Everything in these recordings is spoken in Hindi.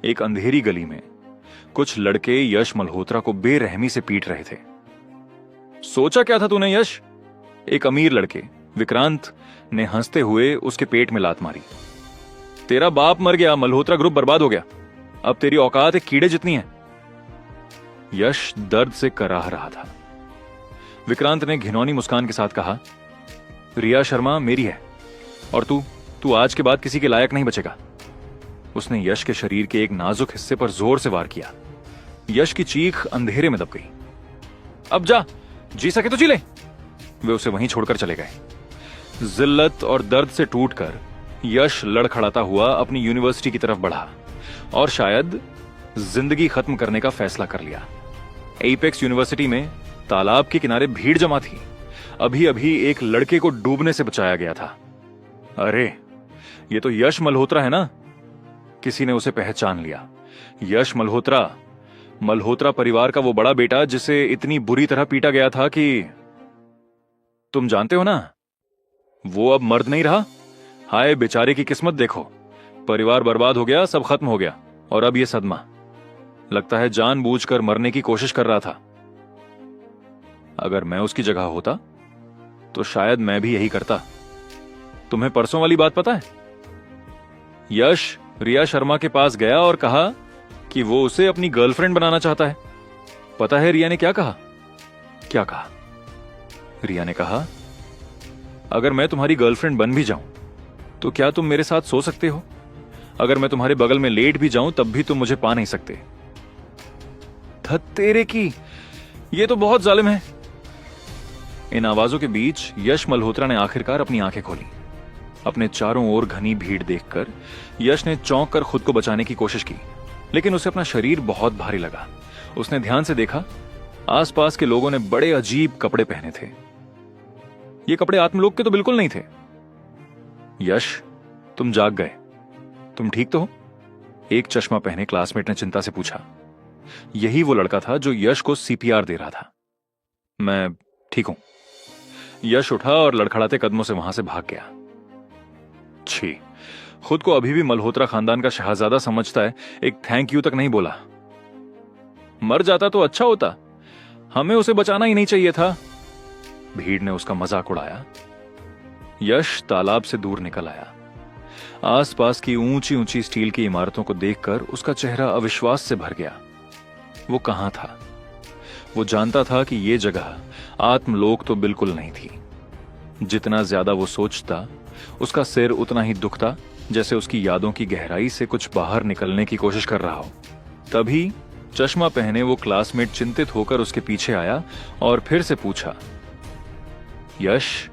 एक अंधेरी गली में कुछ लड़के यश मल्होत्रा को बेरहमी से पीट रहे थे। सोचा क्या था तूने यश? एक अमीर लड़के विक्रांत ने हंसते हुए उसके पेट में लात मारी। तेरा बाप मर गया, मल्होत्रा ग्रुप बर्बाद हो गया, अब तेरी औकात एक कीड़े जितनी है। यश दर्द से कराह रहा था। विक्रांत ने घिनौनी मुस्कान के साथ कहा, रिया शर्मा मेरी है और तू आज के बाद किसी के लायक नहीं बचेगा। उसने यश के शरीर के एक नाजुक हिस्से पर जोर से वार किया। यश की चीख अंधेरे में दब गई। अब जा, जी सके तो जी ले। वे उसे वहीं छोड़कर चले गए। जिल्लत और दर्द से टूटकर यश लड़खड़ाता हुआ अपनी यूनिवर्सिटी की तरफ बढ़ा और शायद जिंदगी खत्म करने का फैसला कर लिया। एपेक्स यूनिवर्सिटी में तालाब के किनारे भीड़ जमा थी। अभी अभी एक लड़के को डूबने से बचाया गया था। अरे ये तो यश मल्होत्रा है ना? किसी ने उसे पहचान लिया। यश मल्होत्रा, मल्होत्रा परिवार का वो बड़ा बेटा जिसे इतनी बुरी तरह पीटा गया था कि तुम जानते हो ना, वो अब मर्द नहीं रहा। हाय बेचारे की किस्मत देखो, परिवार बर्बाद हो गया, सब खत्म हो गया और अब ये सदमा। लगता है जानबूझकर मरने की कोशिश कर रहा था। अगर मैं उसकी जगह होता तो शायद मैं भी यही करता। तुम्हें परसों वाली बात पता है? यश रिया शर्मा के पास गया और कहा कि वो उसे अपनी गर्लफ्रेंड बनाना चाहता है। पता है रिया ने क्या कहा? क्या कहा? रिया ने कहा, अगर मैं तुम्हारी गर्लफ्रेंड बन भी जाऊं तो क्या तुम मेरे साथ सो सकते हो? अगर मैं तुम्हारे बगल में लेट भी जाऊं तब भी तुम मुझे पा नहीं सकते। तेरे की, ये तो बहुत जालिम है। इन आवाजों के बीच यश मल्होत्रा ने आखिरकार अपनी आंखें खोली। अपने चारों ओर घनी भीड़ देखकर यश ने चौंक कर खुद को बचाने की कोशिश की, लेकिन उसे अपना शरीर बहुत भारी लगा। उसने ध्यान से देखा, आसपास के लोगों ने बड़े अजीब कपड़े पहने थे। ये कपड़े आत्मलोक के तो बिल्कुल नहीं थे। यश, तुम जाग गए, तुम ठीक तो हो? एक चश्मा पहने क्लासमेट ने चिंता से पूछा। यही वो लड़का था जो यश को सीपीआर दे रहा था। मैं ठीक हूं। यश उठा और लड़खड़ाते कदमों से वहां से भाग गया। छी, खुद को अभी भी मल्होत्रा खानदान का शहजादा समझता है, एक थैंक यू तक नहीं बोला। मर जाता तो अच्छा होता, हमें उसे बचाना ही नहीं चाहिए था। भीड़ ने उसका मजाक उड़ाया। यश तालाब से दूर निकल आया। आसपास की ऊंची ऊंची स्टील की इमारतों को देखकर उसका चेहरा अविश्वास से भर गया। वो कहां था? वो जानता था कि ये जगह आत्मलोक तो बिल्कुल नहीं थी। जितना ज्यादा वो सोचता, उसका सिर उतना ही दुखता, जैसे उसकी यादों की गहराई से कुछ बाहर निकलने की कोशिश कर रहा हो। तभी चश्मा पहने वो क्लासमेट चिंतित होकर उसके पीछे आया और फिर से पूछा, यश,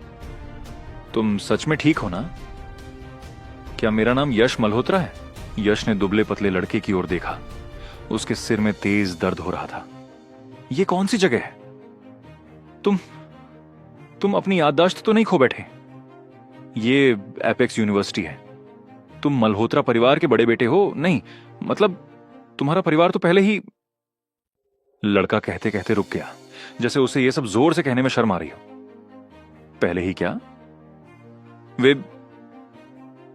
तुम सच में ठीक हो ना? क्या मेरा नाम यश मल्होत्रा है? यश ने दुबले पतले लड़के की ओर देखा। उसके सिर में तेज दर्द हो रहा था। ये कौन सी जगह है? तुम अपनी याददाश्त तो नहीं खो बैठे? ये एपेक्स यूनिवर्सिटी है। तुम मल्होत्रा परिवार के बड़े बेटे हो? नहीं, मतलब तुम्हारा परिवार तो पहले ही। लड़का कहते कहते रुक गया, जैसे उसे यह सब जोर से कहने में शर्म आ रही हो। पहले ही क्या? वे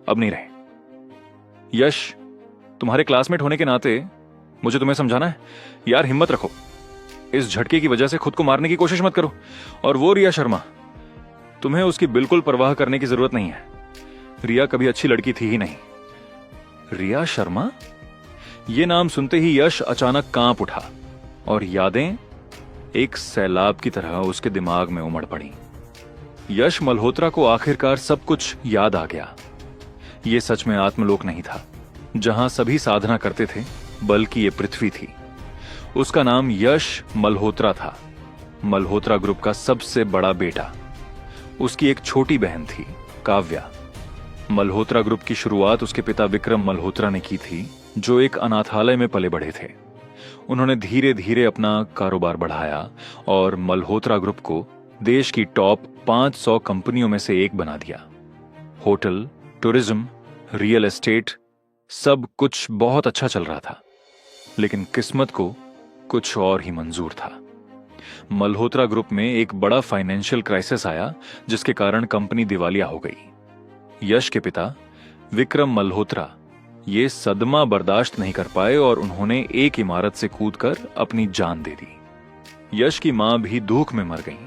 अब नहीं रहे। यश, तुम्हारे क्लासमेट होने के नाते मुझे तुम्हें समझाना है। यार हिम्मत रखो, इस झटके की वजह से खुद को मारने की कोशिश मत करो। और वो रिया शर्मा, तुम्हें उसकी बिल्कुल परवाह करने की जरूरत नहीं है। रिया कभी अच्छी लड़की थी ही नहीं। रिया शर्मा? यह नाम सुनते ही यश अचानक कांप उठा और यादें एक सैलाब की तरह उसके दिमाग में उमड़ पड़ी। यश मल्होत्रा को आखिरकार सब कुछ याद आ गया। यह सच में आत्मलोक नहीं था जहां सभी साधना करते थे, बल्कि ये पृथ्वी थी। उसका नाम यश मल्होत्रा था, मल्होत्रा ग्रुप का सबसे बड़ा बेटा। उसकी एक छोटी बहन थी, काव्या। मल्होत्रा ग्रुप की शुरुआत उसके पिता विक्रम मल्होत्रा ने की थी, जो एक अनाथालय में पले बढ़े थे। उन्होंने धीरे धीरे अपना कारोबार बढ़ाया और मल्होत्रा ग्रुप को देश की टॉप 500 कंपनियों में से एक बना दिया। होटल, टूरिज्म, रियल एस्टेट, सब कुछ बहुत अच्छा चल रहा था, लेकिन किस्मत को कुछ और ही मंजूर था। मल्होत्रा ग्रुप में एक बड़ा फाइनेंशियल क्राइसिस आया, जिसके कारण कंपनी दिवालिया हो गई। यश के पिता विक्रम मल्होत्रा ये सदमा बर्दाश्त नहीं कर पाए और उन्होंने एक इमारत से कूदकर अपनी जान दे दी। यश की मां भी दुख में मर गईं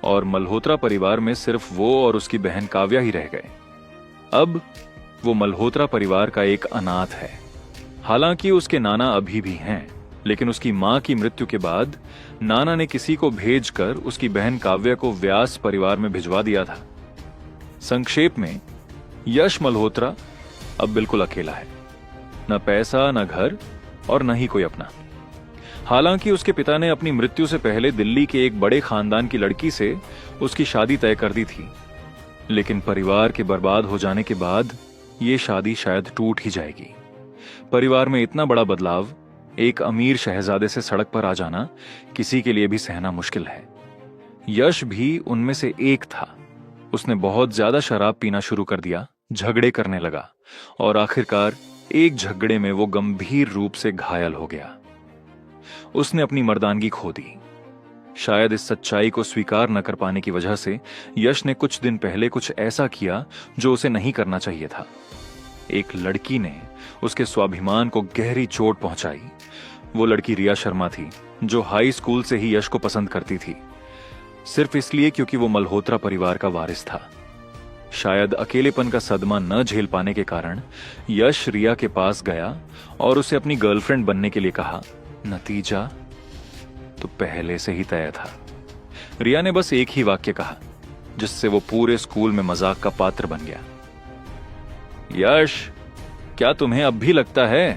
और मल्होत्रा परिवार में सिर्फ वो और उसकी बहन काव्या ही रह गए। अब वो मल्होत्रा परिवार का एक अनाथ है। हालांकि उसके नाना अभी भी हैं, लेकिन उसकी मां की मृत्यु के बाद नाना ने किसी को भेजकर उसकी बहन काव्या को व्यास परिवार में भिजवा दिया था। संक्षेप में, यश मल्होत्रा अब बिल्कुल अकेला है। न पैसा, न घर और न ही कोई अपना। हालांकि उसके पिता ने अपनी मृत्यु से पहले दिल्ली के एक बड़े खानदान की लड़की से उसकी शादी तय कर दी थी, लेकिन परिवार के बर्बाद हो जाने के बाद ये शादी शायद टूट ही जाएगी। परिवार में इतना बड़ा बदलाव, एक अमीर शहजादे से सड़क पर आ जाना किसी के लिए भी सहना मुश्किल है। यश भी उनमें से एक था। उसने बहुत ज्यादा शराब पीना शुरू कर दिया, झगड़े करने लगा और आखिरकार एक झगड़े में वो गंभीर रूप से घायल हो गया। उसने अपनी मर्दानगी खो दी। शायद इस सच्चाई को स्वीकार न कर पाने की वजह से यश ने कुछ दिन पहले कुछ ऐसा किया जो उसे नहीं करना चाहिए था। एक लड़की ने उसके स्वाभिमान को गहरी चोट पहुंचाई। वो लड़की रिया शर्मा थी, जो हाई स्कूल से ही यश को पसंद करती थी, सिर्फ इसलिए क्योंकि वो मल्होत्रा परिवार का वारिस था। शायद अकेलेपन का सदमा न झेल पाने के कारण यश रिया के पास गया और उसे अपनी गर्लफ्रेंड बनने के लिए कहा। नतीजा तो पहले से ही तय था। रिया ने बस एक ही वाक्य कहा, जिससे वो पूरे स्कूल में मजाक का पात्र बन गया। यश, क्या तुम्हें अब भी लगता है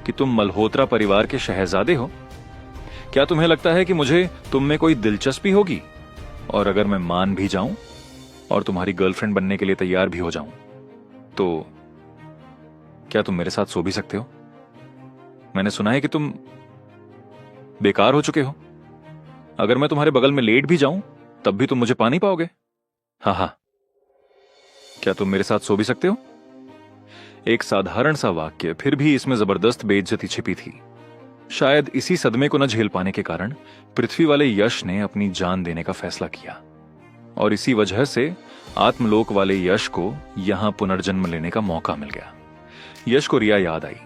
कि तुम मल्होत्रा परिवार के शहजादे हो? क्या तुम्हें लगता है कि मुझे तुम में कोई दिलचस्पी होगी? और अगर मैं मान भी जाऊं और तुम्हारी गर्लफ्रेंड बनने के लिए तैयार भी हो जाऊं, तो क्या तुम मेरे साथ सो भी सकते हो? मैंने सुना है कि तुम बेकार हो चुके हो। अगर मैं तुम्हारे बगल में लेट भी जाऊं, तब भी तुम मुझे पा नहीं पाओगे। हाँ, क्या तुम मेरे साथ सो भी सकते हो? एक साधारण सा वाक्य, फिर भी इसमें जबरदस्त बेइज्जती छिपी थी। शायद इसी सदमे को न झेल पाने के कारण पृथ्वी वाले यश ने अपनी जान देने का फैसला किया, और इसी वजह से आत्मलोक वाले यश को यहां पुनर्जन्म लेने का मौका मिल गया। यश को रिया याद आई।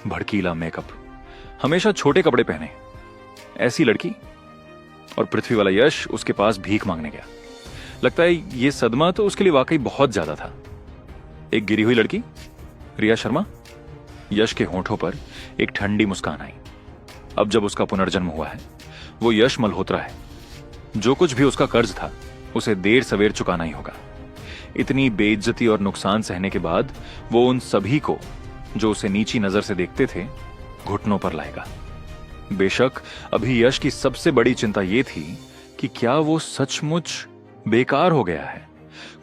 भड़कीला मेकअप, हमेशा छोटे कपड़े पहने, ऐसी लड़की, और पृथ्वी वाला यश उसके पास भीख मांगने गया। लगता है ये सदमा तो उसके लिए वाकई बहुत ज्यादा था। एक गिरी हुई लड़की, रिया शर्मा। यश के होंठों पर एक ठंडी मुस्कान आई। अब जब उसका पुनर्जन्म हुआ है, वो यश मल्होत्रा है। जो कुछ भी उसका कर्ज था, उसे देर सवेर चुकाना ही होगा। इतनी बेइज्जती और नुकसान सहने के बाद वो उन सभी को जो उसे नीची नजर से देखते थे, घुटनों पर लाएगा। बेशक अभी यश की सबसे बड़ी चिंता यह थी कि क्या वो सचमुच बेकार हो गया है।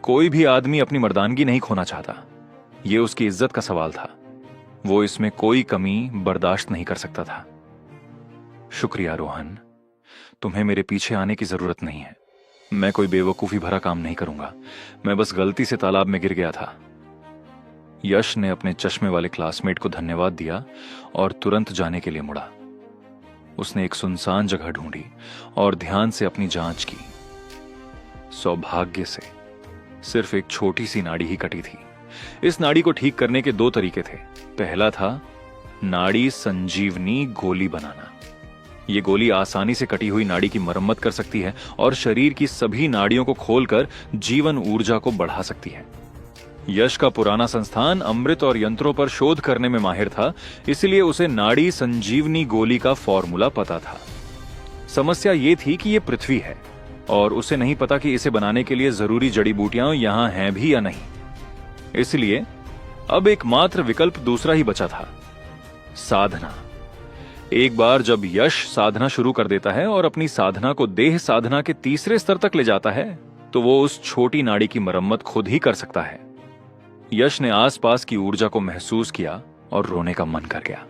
कोई भी आदमी अपनी मर्दानगी नहीं खोना चाहता। यह उसकी इज्जत का सवाल था। वो इसमें कोई कमी बर्दाश्त नहीं कर सकता था। शुक्रिया रोहन, तुम्हें मेरे पीछे आने की जरूरत नहीं है। मैं कोई बेवकूफी भरा काम नहीं करूंगा। मैं बस गलती से तालाब में गिर गया था। यश ने अपने चश्मे वाले क्लासमेट को धन्यवाद दिया और तुरंत जाने के लिए मुड़ा। उसने एक सुनसान जगह ढूंढी और ध्यान से अपनी जांच की। सौभाग्य से सिर्फ एक छोटी सी नाड़ी ही कटी थी। इस नाड़ी को ठीक करने के दो तरीके थे। पहला था नाड़ी संजीवनी गोली बनाना। यह गोली आसानी से कटी हुई नाड़ी की मरम्मत कर सकती है और शरीर की सभी नाड़ियों को खोलकर जीवन ऊर्जा को बढ़ा सकती है। यश का पुराना संस्थान अमृत और यंत्रों पर शोध करने में माहिर था, इसलिए उसे नाड़ी संजीवनी गोली का फॉर्मूला पता था। समस्या यह थी कि यह पृथ्वी है और उसे नहीं पता कि इसे बनाने के लिए जरूरी जड़ी बूटियां यहां हैं भी या नहीं। इसलिए अब एकमात्र विकल्प दूसरा ही बचा था, साधना। एक बार जब यश साधना शुरू कर देता है और अपनी साधना को देह साधना के तीसरे स्तर तक ले जाता है, तो वो उस छोटी नाड़ी की मरम्मत खुद ही कर सकता है। यश ने आसपास की ऊर्जा को महसूस किया और रोने का मन कर गया।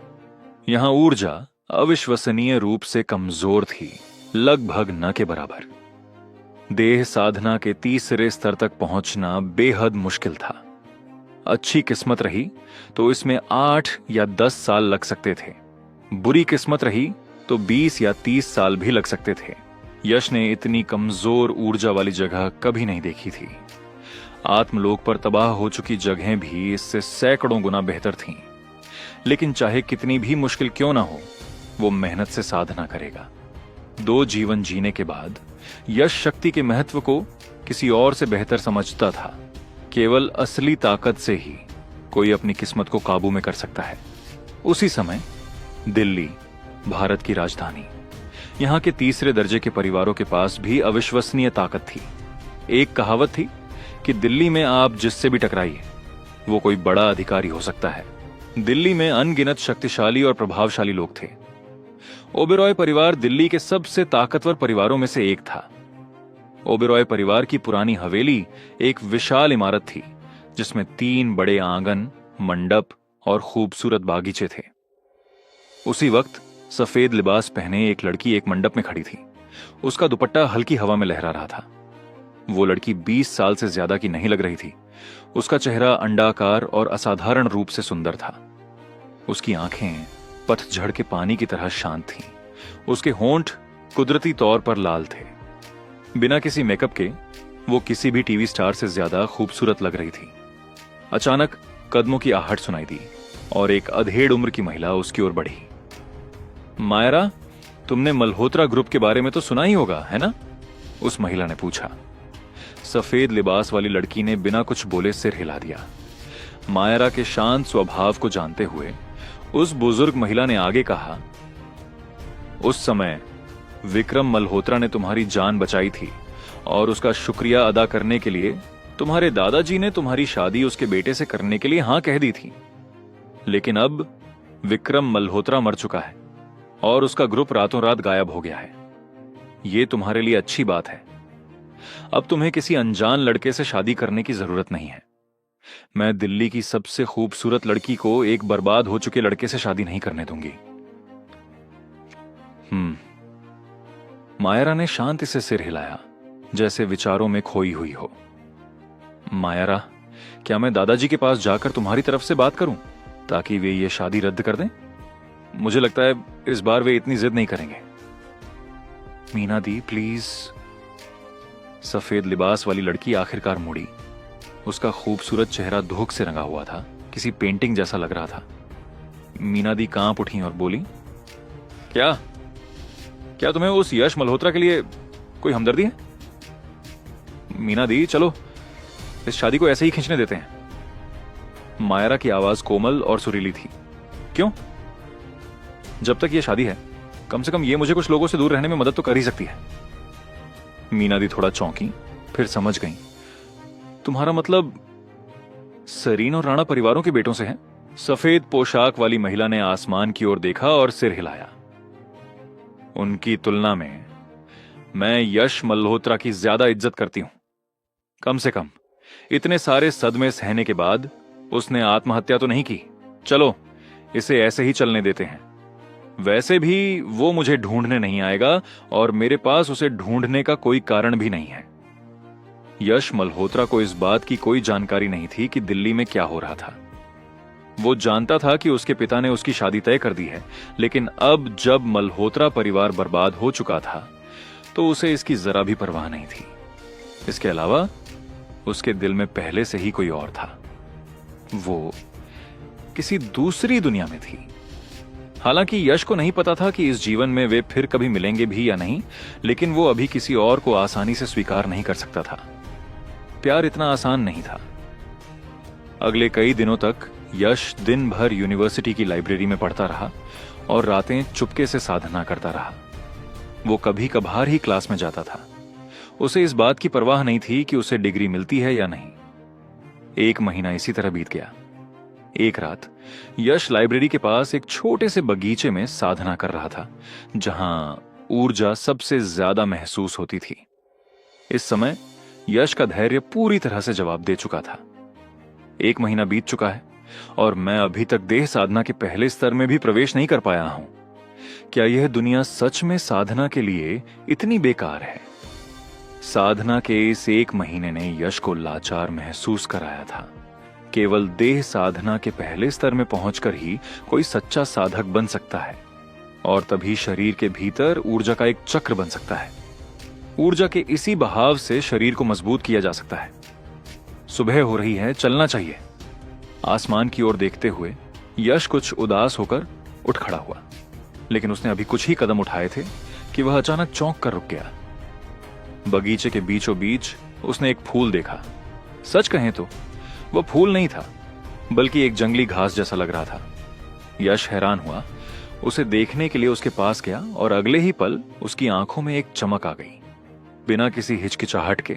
यहां ऊर्जा अविश्वसनीय रूप से कमजोर थी, लगभग न के बराबर। देह साधना के तीसरे स्तर तक पहुंचना बेहद मुश्किल था। अच्छी किस्मत रही तो इसमें 8 या 10 साल लग सकते थे। बुरी किस्मत रही तो 20 या 30 साल भी लग सकते थे। यश ने इतनी कमजोर ऊर्जा वाली जगह कभी नहीं देखी थी। आत्मलोक पर तबाह हो चुकी जगहें भी इससे सैकड़ों गुना बेहतर थीं। लेकिन चाहे कितनी भी मुश्किल क्यों ना हो, वो मेहनत से साधना करेगा। 2 जीवन जीने के बाद यश शक्ति के महत्व को किसी और से बेहतर समझता था। केवल असली ताकत से ही कोई अपनी किस्मत को काबू में कर सकता है। उसी समय दिल्ली, भारत की राजधानी, यहां के तीसरे दर्जे के परिवारों के पास भी अविश्वसनीय ताकत थी। एक कहावत थी कि दिल्ली में आप जिससे भी टकराइए, वो कोई बड़ा अधिकारी हो सकता है। दिल्ली में अनगिनत शक्तिशाली और प्रभावशाली लोग थे। ओबेरॉय परिवार दिल्ली के सबसे ताकतवर परिवारों में से एक था। ओबेरॉय परिवार की पुरानी हवेली एक विशाल इमारत थी, जिसमें 3 बड़े आंगन, मंडप और खूबसूरत बागीचे थे। उसी वक्त सफेद लिबास पहने एक लड़की एक मंडप में खड़ी थी। उसका दुपट्टा हल्की हवा में लहरा रहा था। वो लड़की 20 साल से ज्यादा की नहीं लग रही थी। उसका चेहरा अंडाकार और असाधारण रूप से सुंदर था। उसकी आंखें पतझड़ के पानी की तरह शांत थीं। उसके होंठ कुदरती तौर पर लाल थे। बिना किसी मेकअप के वो किसी भी टीवी स्टार से ज्यादा खूबसूरत लग रही थी। अचानक कदमों की आहट सुनाई दी और एक अधेड़ उम्र की महिला उसकी ओर बढ़ी। मायरा, तुमने मल्होत्रा ग्रुप के बारे में तो सुना ही होगा, है ना? उस महिला ने पूछा। सफेद लिबास वाली लड़की ने बिना कुछ बोले सिर हिला दिया। मायरा के शांत स्वभाव को जानते हुए उस बुजुर्ग महिला ने आगे कहा, उस समय विक्रम मल्होत्रा ने तुम्हारी जान बचाई थी और उसका शुक्रिया अदा करने के लिए तुम्हारे दादाजी ने तुम्हारी शादी उसके बेटे से करने के लिए हां कह दी थी। लेकिन अब विक्रम मल्होत्रा मर चुका है और उसका ग्रुप रातों रात गायब हो गया है। यह तुम्हारे लिए अच्छी बात है। अब तुम्हें किसी अनजान लड़के से शादी करने की जरूरत नहीं है। मैं दिल्ली की सबसे खूबसूरत लड़की को एक बर्बाद हो चुके लड़के से शादी नहीं करने दूंगी। मायरा ने शांति से सिर हिलाया, जैसे विचारों में खोई हुई हो। मायरा, क्या मैं दादाजी के पास जाकर तुम्हारी तरफ से बात करूं ताकि वे ये शादी रद्द कर दें? मुझे लगता है इस बार वे इतनी जिद नहीं करेंगे। मीना दी, प्लीज। सफेद लिबास वाली लड़की आखिरकार मुड़ी। उसका खूबसूरत चेहरा धूप से रंगा हुआ था, किसी पेंटिंग जैसा लग रहा था। मीना दी कांप उठी और बोली, क्या तुम्हें उस यश मल्होत्रा के लिए कोई हमदर्दी है? मीना दी, चलो इस शादी को ऐसे ही खींचने देते हैं। मायरा की आवाज कोमल और सुरीली थी। क्यों? जब तक ये शादी है, कम से कम ये मुझे कुछ लोगों से दूर रहने में मदद तो कर ही सकती है। मीना दी थोड़ा चौंकी, फिर समझ गई। तुम्हारा मतलब सरीन और राणा परिवारों के बेटों से है? सफेद पोशाक वाली महिला ने आसमान की ओर देखा और सिर हिलाया। उनकी तुलना में मैं यश मल्होत्रा की ज्यादा इज्जत करती हूं। कम से कम इतने सारे सदमे सहने के बाद उसने आत्महत्या तो नहीं की। चलो इसे ऐसे ही चलने देते हैं। वैसे भी वो मुझे ढूंढने नहीं आएगा और मेरे पास उसे ढूंढने का कोई कारण भी नहीं है। यश मल्होत्रा को इस बात की कोई जानकारी नहीं थी कि दिल्ली में क्या हो रहा था। वो जानता था कि उसके पिता ने उसकी शादी तय कर दी है, लेकिन अब जब मल्होत्रा परिवार बर्बाद हो चुका था तो उसे इसकी जरा भी परवाह नहीं थी। इसके अलावा उसके दिल में पहले से ही कोई और था। वो किसी दूसरी दुनिया में थी। हालांकि यश को नहीं पता था कि इस जीवन में वे फिर कभी मिलेंगे भी या नहीं, लेकिन वो अभी किसी और को आसानी से स्वीकार नहीं कर सकता था। प्यार इतना आसान नहीं था। अगले कई दिनों तक यश दिन भर यूनिवर्सिटी की लाइब्रेरी में पढ़ता रहा और रातें चुपके से साधना करता रहा। वो कभी कभार ही क्लास में जाता था। उसे इस बात की परवाह नहीं थी कि उसे डिग्री मिलती है या नहीं। 1 महीना इसी तरह बीत गया। एक रात यश लाइब्रेरी के पास एक छोटे से बगीचे में साधना कर रहा था, जहां ऊर्जा सबसे ज्यादा महसूस होती थी। इस समय यश का धैर्य पूरी तरह से जवाब दे चुका था। 1 महीना बीत चुका है और मैं अभी तक देह साधना के पहले स्तर में भी प्रवेश नहीं कर पाया हूं। क्या यह दुनिया सच में साधना के लिए इतनी बेकार है? साधना के इस 1 महीने ने यश को लाचार महसूस कराया था। केवल देह साधना के पहले स्तर में पहुंचकर ही कोई सच्चा साधक बन सकता है और तभी शरीर के भीतर ऊर्जा का एक चक्र बन सकता है। ऊर्जा के इसी बहाव से शरीर को मजबूत किया जा सकता है। सुबह हो रही है, चलना चाहिए। आसमान की ओर देखते हुए यश कुछ उदास होकर उठ खड़ा हुआ, लेकिन उसने अभी कुछ ही कदम उठाए थे कि वह अचानक चौंक कर रुक गया। बगीचे के बीचों बीच उसने एक फूल देखा। सच कहें तो वह फूल नहीं था, बल्कि एक जंगली घास जैसा लग रहा था। यश हैरान हुआ, उसे देखने के लिए उसके पास गया और अगले ही पल उसकी आंखों में एक चमक आ गई। बिना किसी हिचकिचाहट के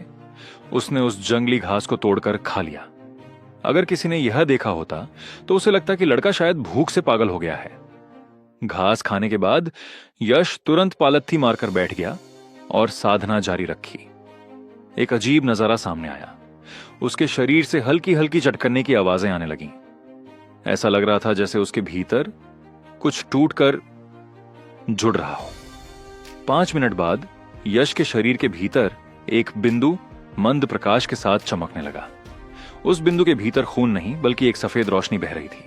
उसने उस जंगली घास को तोड़कर खा लिया। अगर किसी ने यह देखा होता तो उसे लगता कि लड़का शायद भूख से पागल हो गया है। घास खाने के बाद यश तुरंत पालथी मारकर बैठ गया और साधना जारी रखी। एक अजीब नजारा सामने आया। उसके शरीर से हल्की हल्की चटकने की आवाजें आने लगीं। ऐसा लग रहा था जैसे उसके भीतर कुछ टूटकर जुड़ रहा हो। 5 मिनट बाद यश के शरीर के भीतर एक बिंदु मंद प्रकाश के साथ चमकने लगा। उस बिंदु के भीतर खून नहीं, बल्कि एक सफेद रोशनी बह रही थी।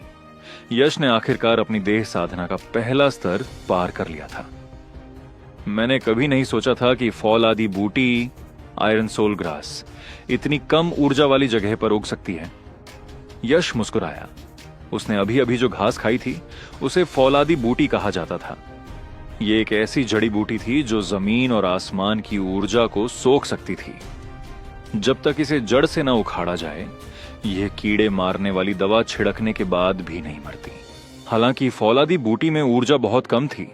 यश ने आखिरकार अपनी देह साधना का पहला स्तर पार कर लिया था। मैंने कभी नहीं सोचा था कि फौलादी बूटी, आयरन सोल ग्रास, इतनी कम ऊर्जा वाली जगह पर उग सकती है। यश मुस्कुराया। उसने अभी अभी जो घास खाई थी उसे फौलादी बूटी कहा जाता था। ये एक ऐसी जड़ी बूटी थी जो जमीन और आसमान की ऊर्जा को सोख सकती थी। जब तक इसे जड़ से न उखाड़ा जाए, यह कीड़े मारने वाली दवा छिड़कने के बाद भी नहीं मरती। हालांकि फौलादी बूटी में ऊर्जा बहुत कम थी,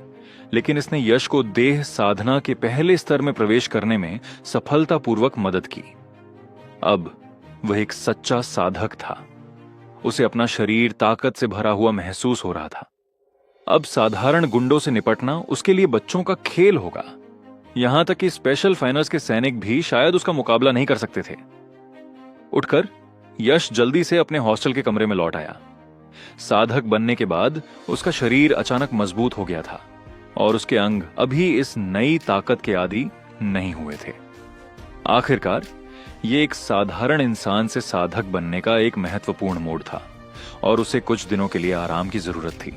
लेकिन इसने यश को देह साधना के पहले स्तर में प्रवेश करने में सफलतापूर्वक मदद की। अब वह एक सच्चा साधक था। उसे अपना शरीर ताकत से भरा हुआ महसूस हो रहा था। अब साधारण गुंडों से निपटना उसके लिए बच्चों का खेल होगा। यहां तक कि स्पेशल फाइनर्स के सैनिक भी शायद उसका मुकाबला नहीं कर सकते थे। उठकर यश जल्दी से अपने हॉस्टल के कमरे में लौट आया। साधक बनने के बाद उसका शरीर अचानक मजबूत हो गया था और उसके अंग अभी इस नई ताकत के आदी नहीं हुए थे। आखिरकार ये एक साधारण इंसान से साधक बनने का एक महत्वपूर्ण मोड़ था और उसे कुछ दिनों के लिए आराम की जरूरत थी।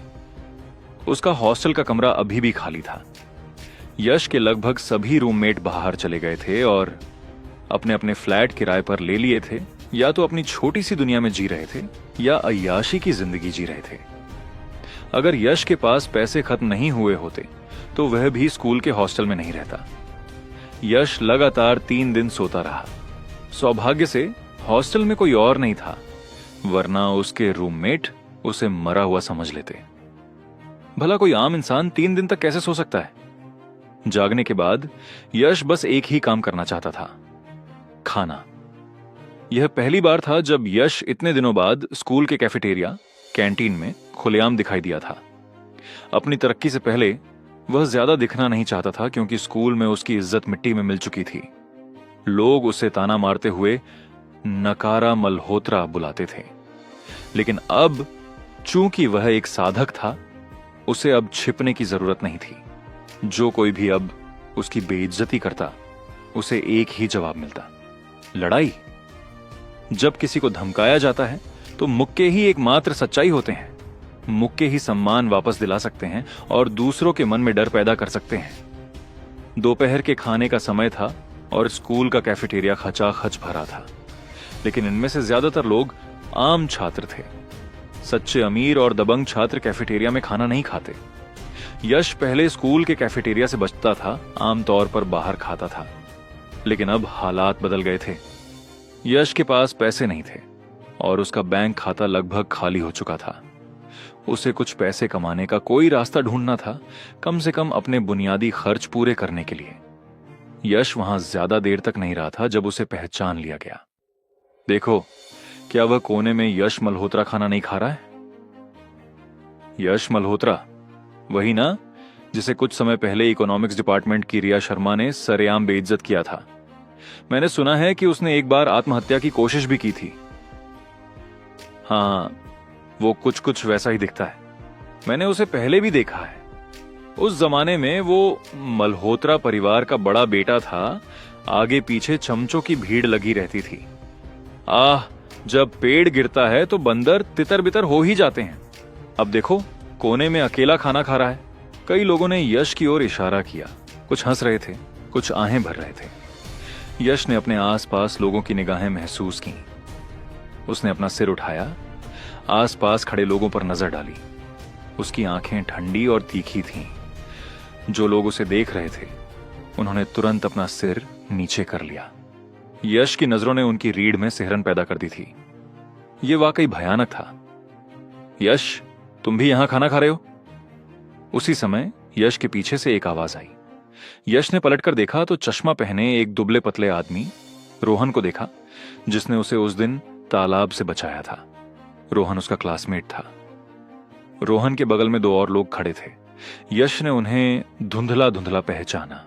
उसका हॉस्टल का कमरा अभी भी खाली था। यश के लगभग सभी रूममेट बाहर चले गए थे और अपने अपने फ्लैट किराए पर ले लिए थे। या तो अपनी छोटी सी दुनिया में जी रहे थे या अय्याशी की जिंदगी जी रहे थे। अगर यश के पास पैसे खत्म नहीं हुए होते तो वह भी स्कूल के हॉस्टल में नहीं रहता। यश लगातार 3 दिन सोता रहा। सौभाग्य से हॉस्टल में कोई और नहीं था, वरना उसके रूममेट उसे मरा हुआ समझ लेते। भला कोई आम इंसान 3 दिन तक कैसे सो सकता है? जागने के बाद यश बस एक ही काम करना चाहता था, खाना। यह पहली बार था जब यश इतने दिनों बाद स्कूल के कैफेटेरिया, कैंटीन में खुलेआम दिखाई दिया था। अपनी तरक्की से पहले वह ज्यादा दिखना नहीं चाहता था, क्योंकि स्कूल में उसकी इज्जत मिट्टी में मिल चुकी थी। लोग उसे ताना मारते हुए नकारा मल्होत्रा बुलाते थे। लेकिन अब चूंकि वह एक साधक था, उसे अब छिपने की जरूरत नहीं थी। जो कोई भी अब उसकी बेइज्जती करता, उसे एक ही जवाब मिलता, लड़ाई। जब किसी को धमकाया जाता है तो मुक्के ही एकमात्र सच्चाई होते हैं। मुक्के ही सम्मान वापस दिला सकते हैं और दूसरों के मन में डर पैदा कर सकते हैं। दोपहर के खाने का समय था और स्कूल का कैफेटेरिया खचाखच भरा था, लेकिन इनमें से ज्यादातर लोग आम छात्र थे। सच्चे अमीर और दबंग छात्र कैफेटेरिया में खाना नहीं खाते। यश पहले स्कूल के कैफेटेरिया से बचता था, आमतौर पर बाहर खाता था, लेकिन अब हालात बदल गए थे। यश के पास पैसे नहीं थे और उसका बैंक खाता लगभग खाली हो चुका था। उसे कुछ पैसे कमाने का कोई रास्ता ढूंढना था, कम से कम अपने बुनियादी खर्च पूरे करने के लिए। यश वहां ज्यादा देर तक नहीं रहा था जब उसे पहचान लिया गया। देखो, क्या वह कोने में यश मल्होत्रा खाना नहीं खा रहा है? यश मल्होत्रा, वही ना जिसे कुछ समय पहले इकोनॉमिक्स डिपार्टमेंट की रिया शर्मा ने सरेआम बेइज्जत किया था। मैंने सुना है कि उसने एक बार आत्महत्या की कोशिश भी की थी। हाँ, वो कुछ कुछ वैसा ही दिखता है। मैंने उसे पहले भी देखा है। उस जमाने में वो मल्होत्रा परिवार का बड़ा बेटा था। आगे पीछे चमचों की भीड़ लगी रहती थी। जब पेड़ गिरता है तो बंदर तितर बितर हो ही जाते हैं। अब देखो, कोने में अकेला खाना खा रहा है। कई लोगों ने यश की ओर इशारा किया। कुछ हंस रहे थे, कुछ आहें भर रहे थे। यश ने अपने आसपास लोगों की निगाहें महसूस की। उसने अपना सिर उठाया। आसपास खड़े लोगों पर नजर डाली। उसकी आंखें ठंडी और तीखी थीं। जो लोग उसे देख रहे थे उन्होंने तुरंत अपना सिर नीचे कर लिया। यश की नजरों ने उनकी रीढ़ में सिहरन पैदा कर दी थी। यह वाकई भयानक था। यश, तुम भी यहां खाना खा रहे हो? उसी समय यश के पीछे से एक आवाज आई। यश ने पलटकर देखा तो चश्मा पहने एक दुबले पतले आदमी रोहन को देखा, जिसने उसे उस दिन तालाब से बचाया था। रोहन उसका क्लासमेट था। रोहन के बगल में दो और लोग खड़े थे। यश ने उन्हें धुंधला धुंधला पहचाना।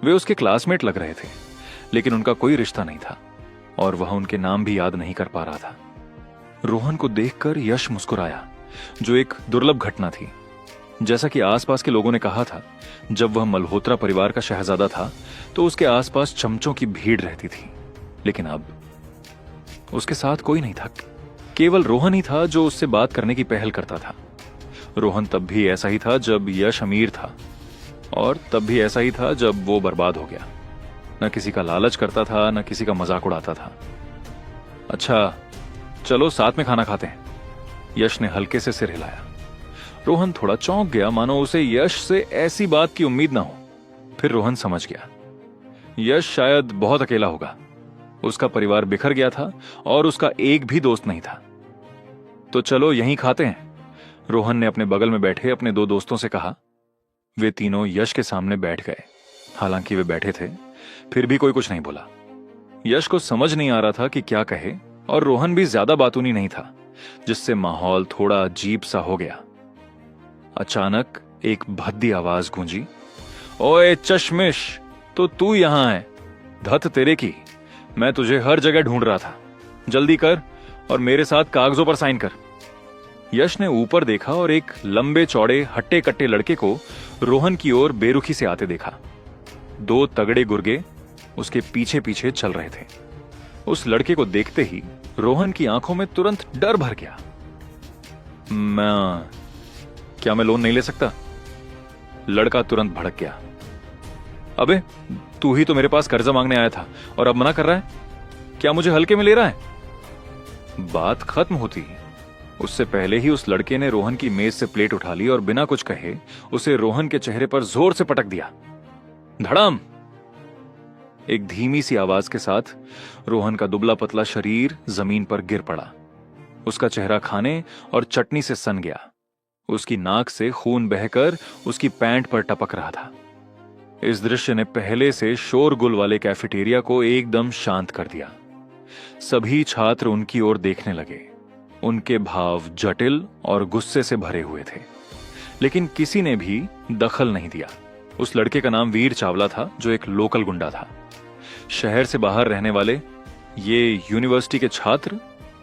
वे उसके क्लासमेट लग रहे थे, लेकिन उनका कोई रिश्ता नहीं था और वह उनके नाम भी याद नहीं कर पा रहा था। रोहन को देखकर यश मुस्कुराया, जो एक दुर्लभ घटना थी। जैसा कि आसपास के लोगों ने कहा था, जब वह मल्होत्रा परिवार का शहजादा था तो उसके आसपास चमचों की भीड़ रहती थी, लेकिन अब उसके साथ कोई नहीं था। केवल रोहन ही था जो उससे बात करने की पहल करता था। रोहन तब भी ऐसा ही था जब यश अमीर था, और तब भी ऐसा ही था जब वो बर्बाद हो गया। न किसी का लालच करता था, न किसी का मजाक उड़ाता था। अच्छा, चलो साथ में खाना खाते हैं। यश ने हल्के से सिर हिलाया। रोहन थोड़ा चौंक गया, मानो उसे यश से ऐसी बात की उम्मीद ना हो। फिर रोहन समझ गया, यश शायद बहुत अकेला होगा। उसका परिवार बिखर गया था और उसका एक भी दोस्त नहीं था। तो चलो यहीं खाते हैं, रोहन ने अपने बगल में बैठे अपने दो दोस्तों से कहा। वे तीनों यश के सामने बैठ गए। हालांकि वे बैठे थे, फिर भी कोई कुछ नहीं बोला। यश को समझ नहीं आ रहा था कि क्या कहे, और रोहन भी ज्यादा बातूनी नहीं था, जिससे माहौल थोड़ा अजीब सा हो गया। अचानक एक भद्दी आवाज गूंजी। ओए चश्मिश, तो तू यहां है? धत तेरे की, मैं तुझे हर जगह ढूंढ रहा था। जल्दी कर और मेरे साथ कागजों पर साइन कर। यश ने ऊपर देखा और एक लंबे चौड़े हट्टे कट्टे लड़के को रोहन की ओर बेरुखी से आते देखा। दो तगड़े गुर्गे उसके पीछे पीछे चल रहे थे। उस लड़के को देखते ही रोहन की आंखों में तुरंत डर भर गया। क्या मैं लोन नहीं ले सकता? लड़का तुरंत भड़क गया। अबे, तू ही तो मेरे पास कर्जा मांगने आया था और अब मना कर रहा है? क्या मुझे हल्के में ले रहा है? बात खत्म होती उससे पहले ही उस लड़के ने रोहन की मेज से प्लेट उठा ली और बिना कुछ कहे उसे रोहन के चेहरे पर जोर से पटक दिया। धड़ाम! एक धीमी सी आवाज के साथ रोहन का दुबला पतला शरीर जमीन पर गिर पड़ा। उसका चेहरा खाने और चटनी से सन गया। उसकी नाक से खून बहकर उसकी पैंट पर टपक रहा था। इस दृश्य ने पहले से शोरगुल वाले कैफेटेरिया को एकदम शांत कर दिया। सभी छात्र उनकी ओर देखने लगे। उनके भाव जटिल और गुस्से से भरे हुए थे, लेकिन किसी ने भी दखल नहीं दिया। उस लड़के का नाम वीर चावला था, जो एक लोकल गुंडा था। शहर से बाहर रहने वाले ये यूनिवर्सिटी के छात्र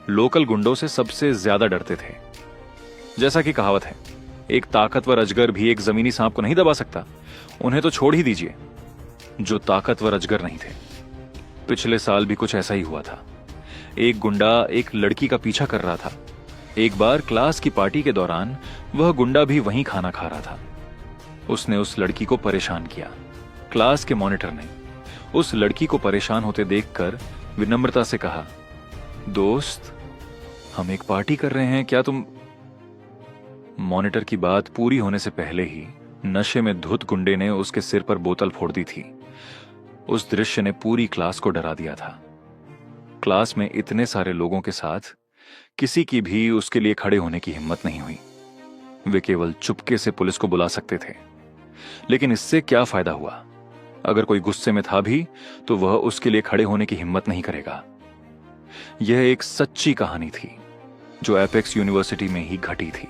लोकल गुंडों से सबसे ज्यादा डरते थे। जैसा कि कहावत है, एक ताकतवर अजगर भी एक जमीनी सांप को नहीं दबा सकता। उन्हें तो छोड़ ही दीजिए, जो ताकतवर अजगर नहीं थे। पिछले साल भी कुछ ऐसा ही हुआ था। एक गुंडा एक लड़की का पीछा कर रहा था। एक बार क्लास की पार्टी के दौरान वह गुंडा भी वहीं खाना खा रहा था। उसने उस लड़की को परेशान किया। क्लास के मॉनिटर ने उस लड़की को परेशान होते देखकर विनम्रता से कहा, दोस्त, हम एक पार्टी कर रहे हैं, क्या तुम... मॉनिटर की बात पूरी होने से पहले ही नशे में धुत गुंडे ने उसके सिर पर बोतल फोड़ दी थी। उस दृश्य ने पूरी क्लास को डरा दिया था। क्लास में इतने सारे लोगों के साथ किसी की भी उसके लिए खड़े होने की हिम्मत नहीं हुई। वे केवल चुपके से पुलिस को बुला सकते थे, लेकिन इससे क्या फायदा हुआ? अगर कोई गुस्से में था भी तो वह उसके लिए खड़े होने की हिम्मत नहीं करेगा। यह एक सच्ची कहानी थी जो एपेक्स यूनिवर्सिटी में ही घटी थी।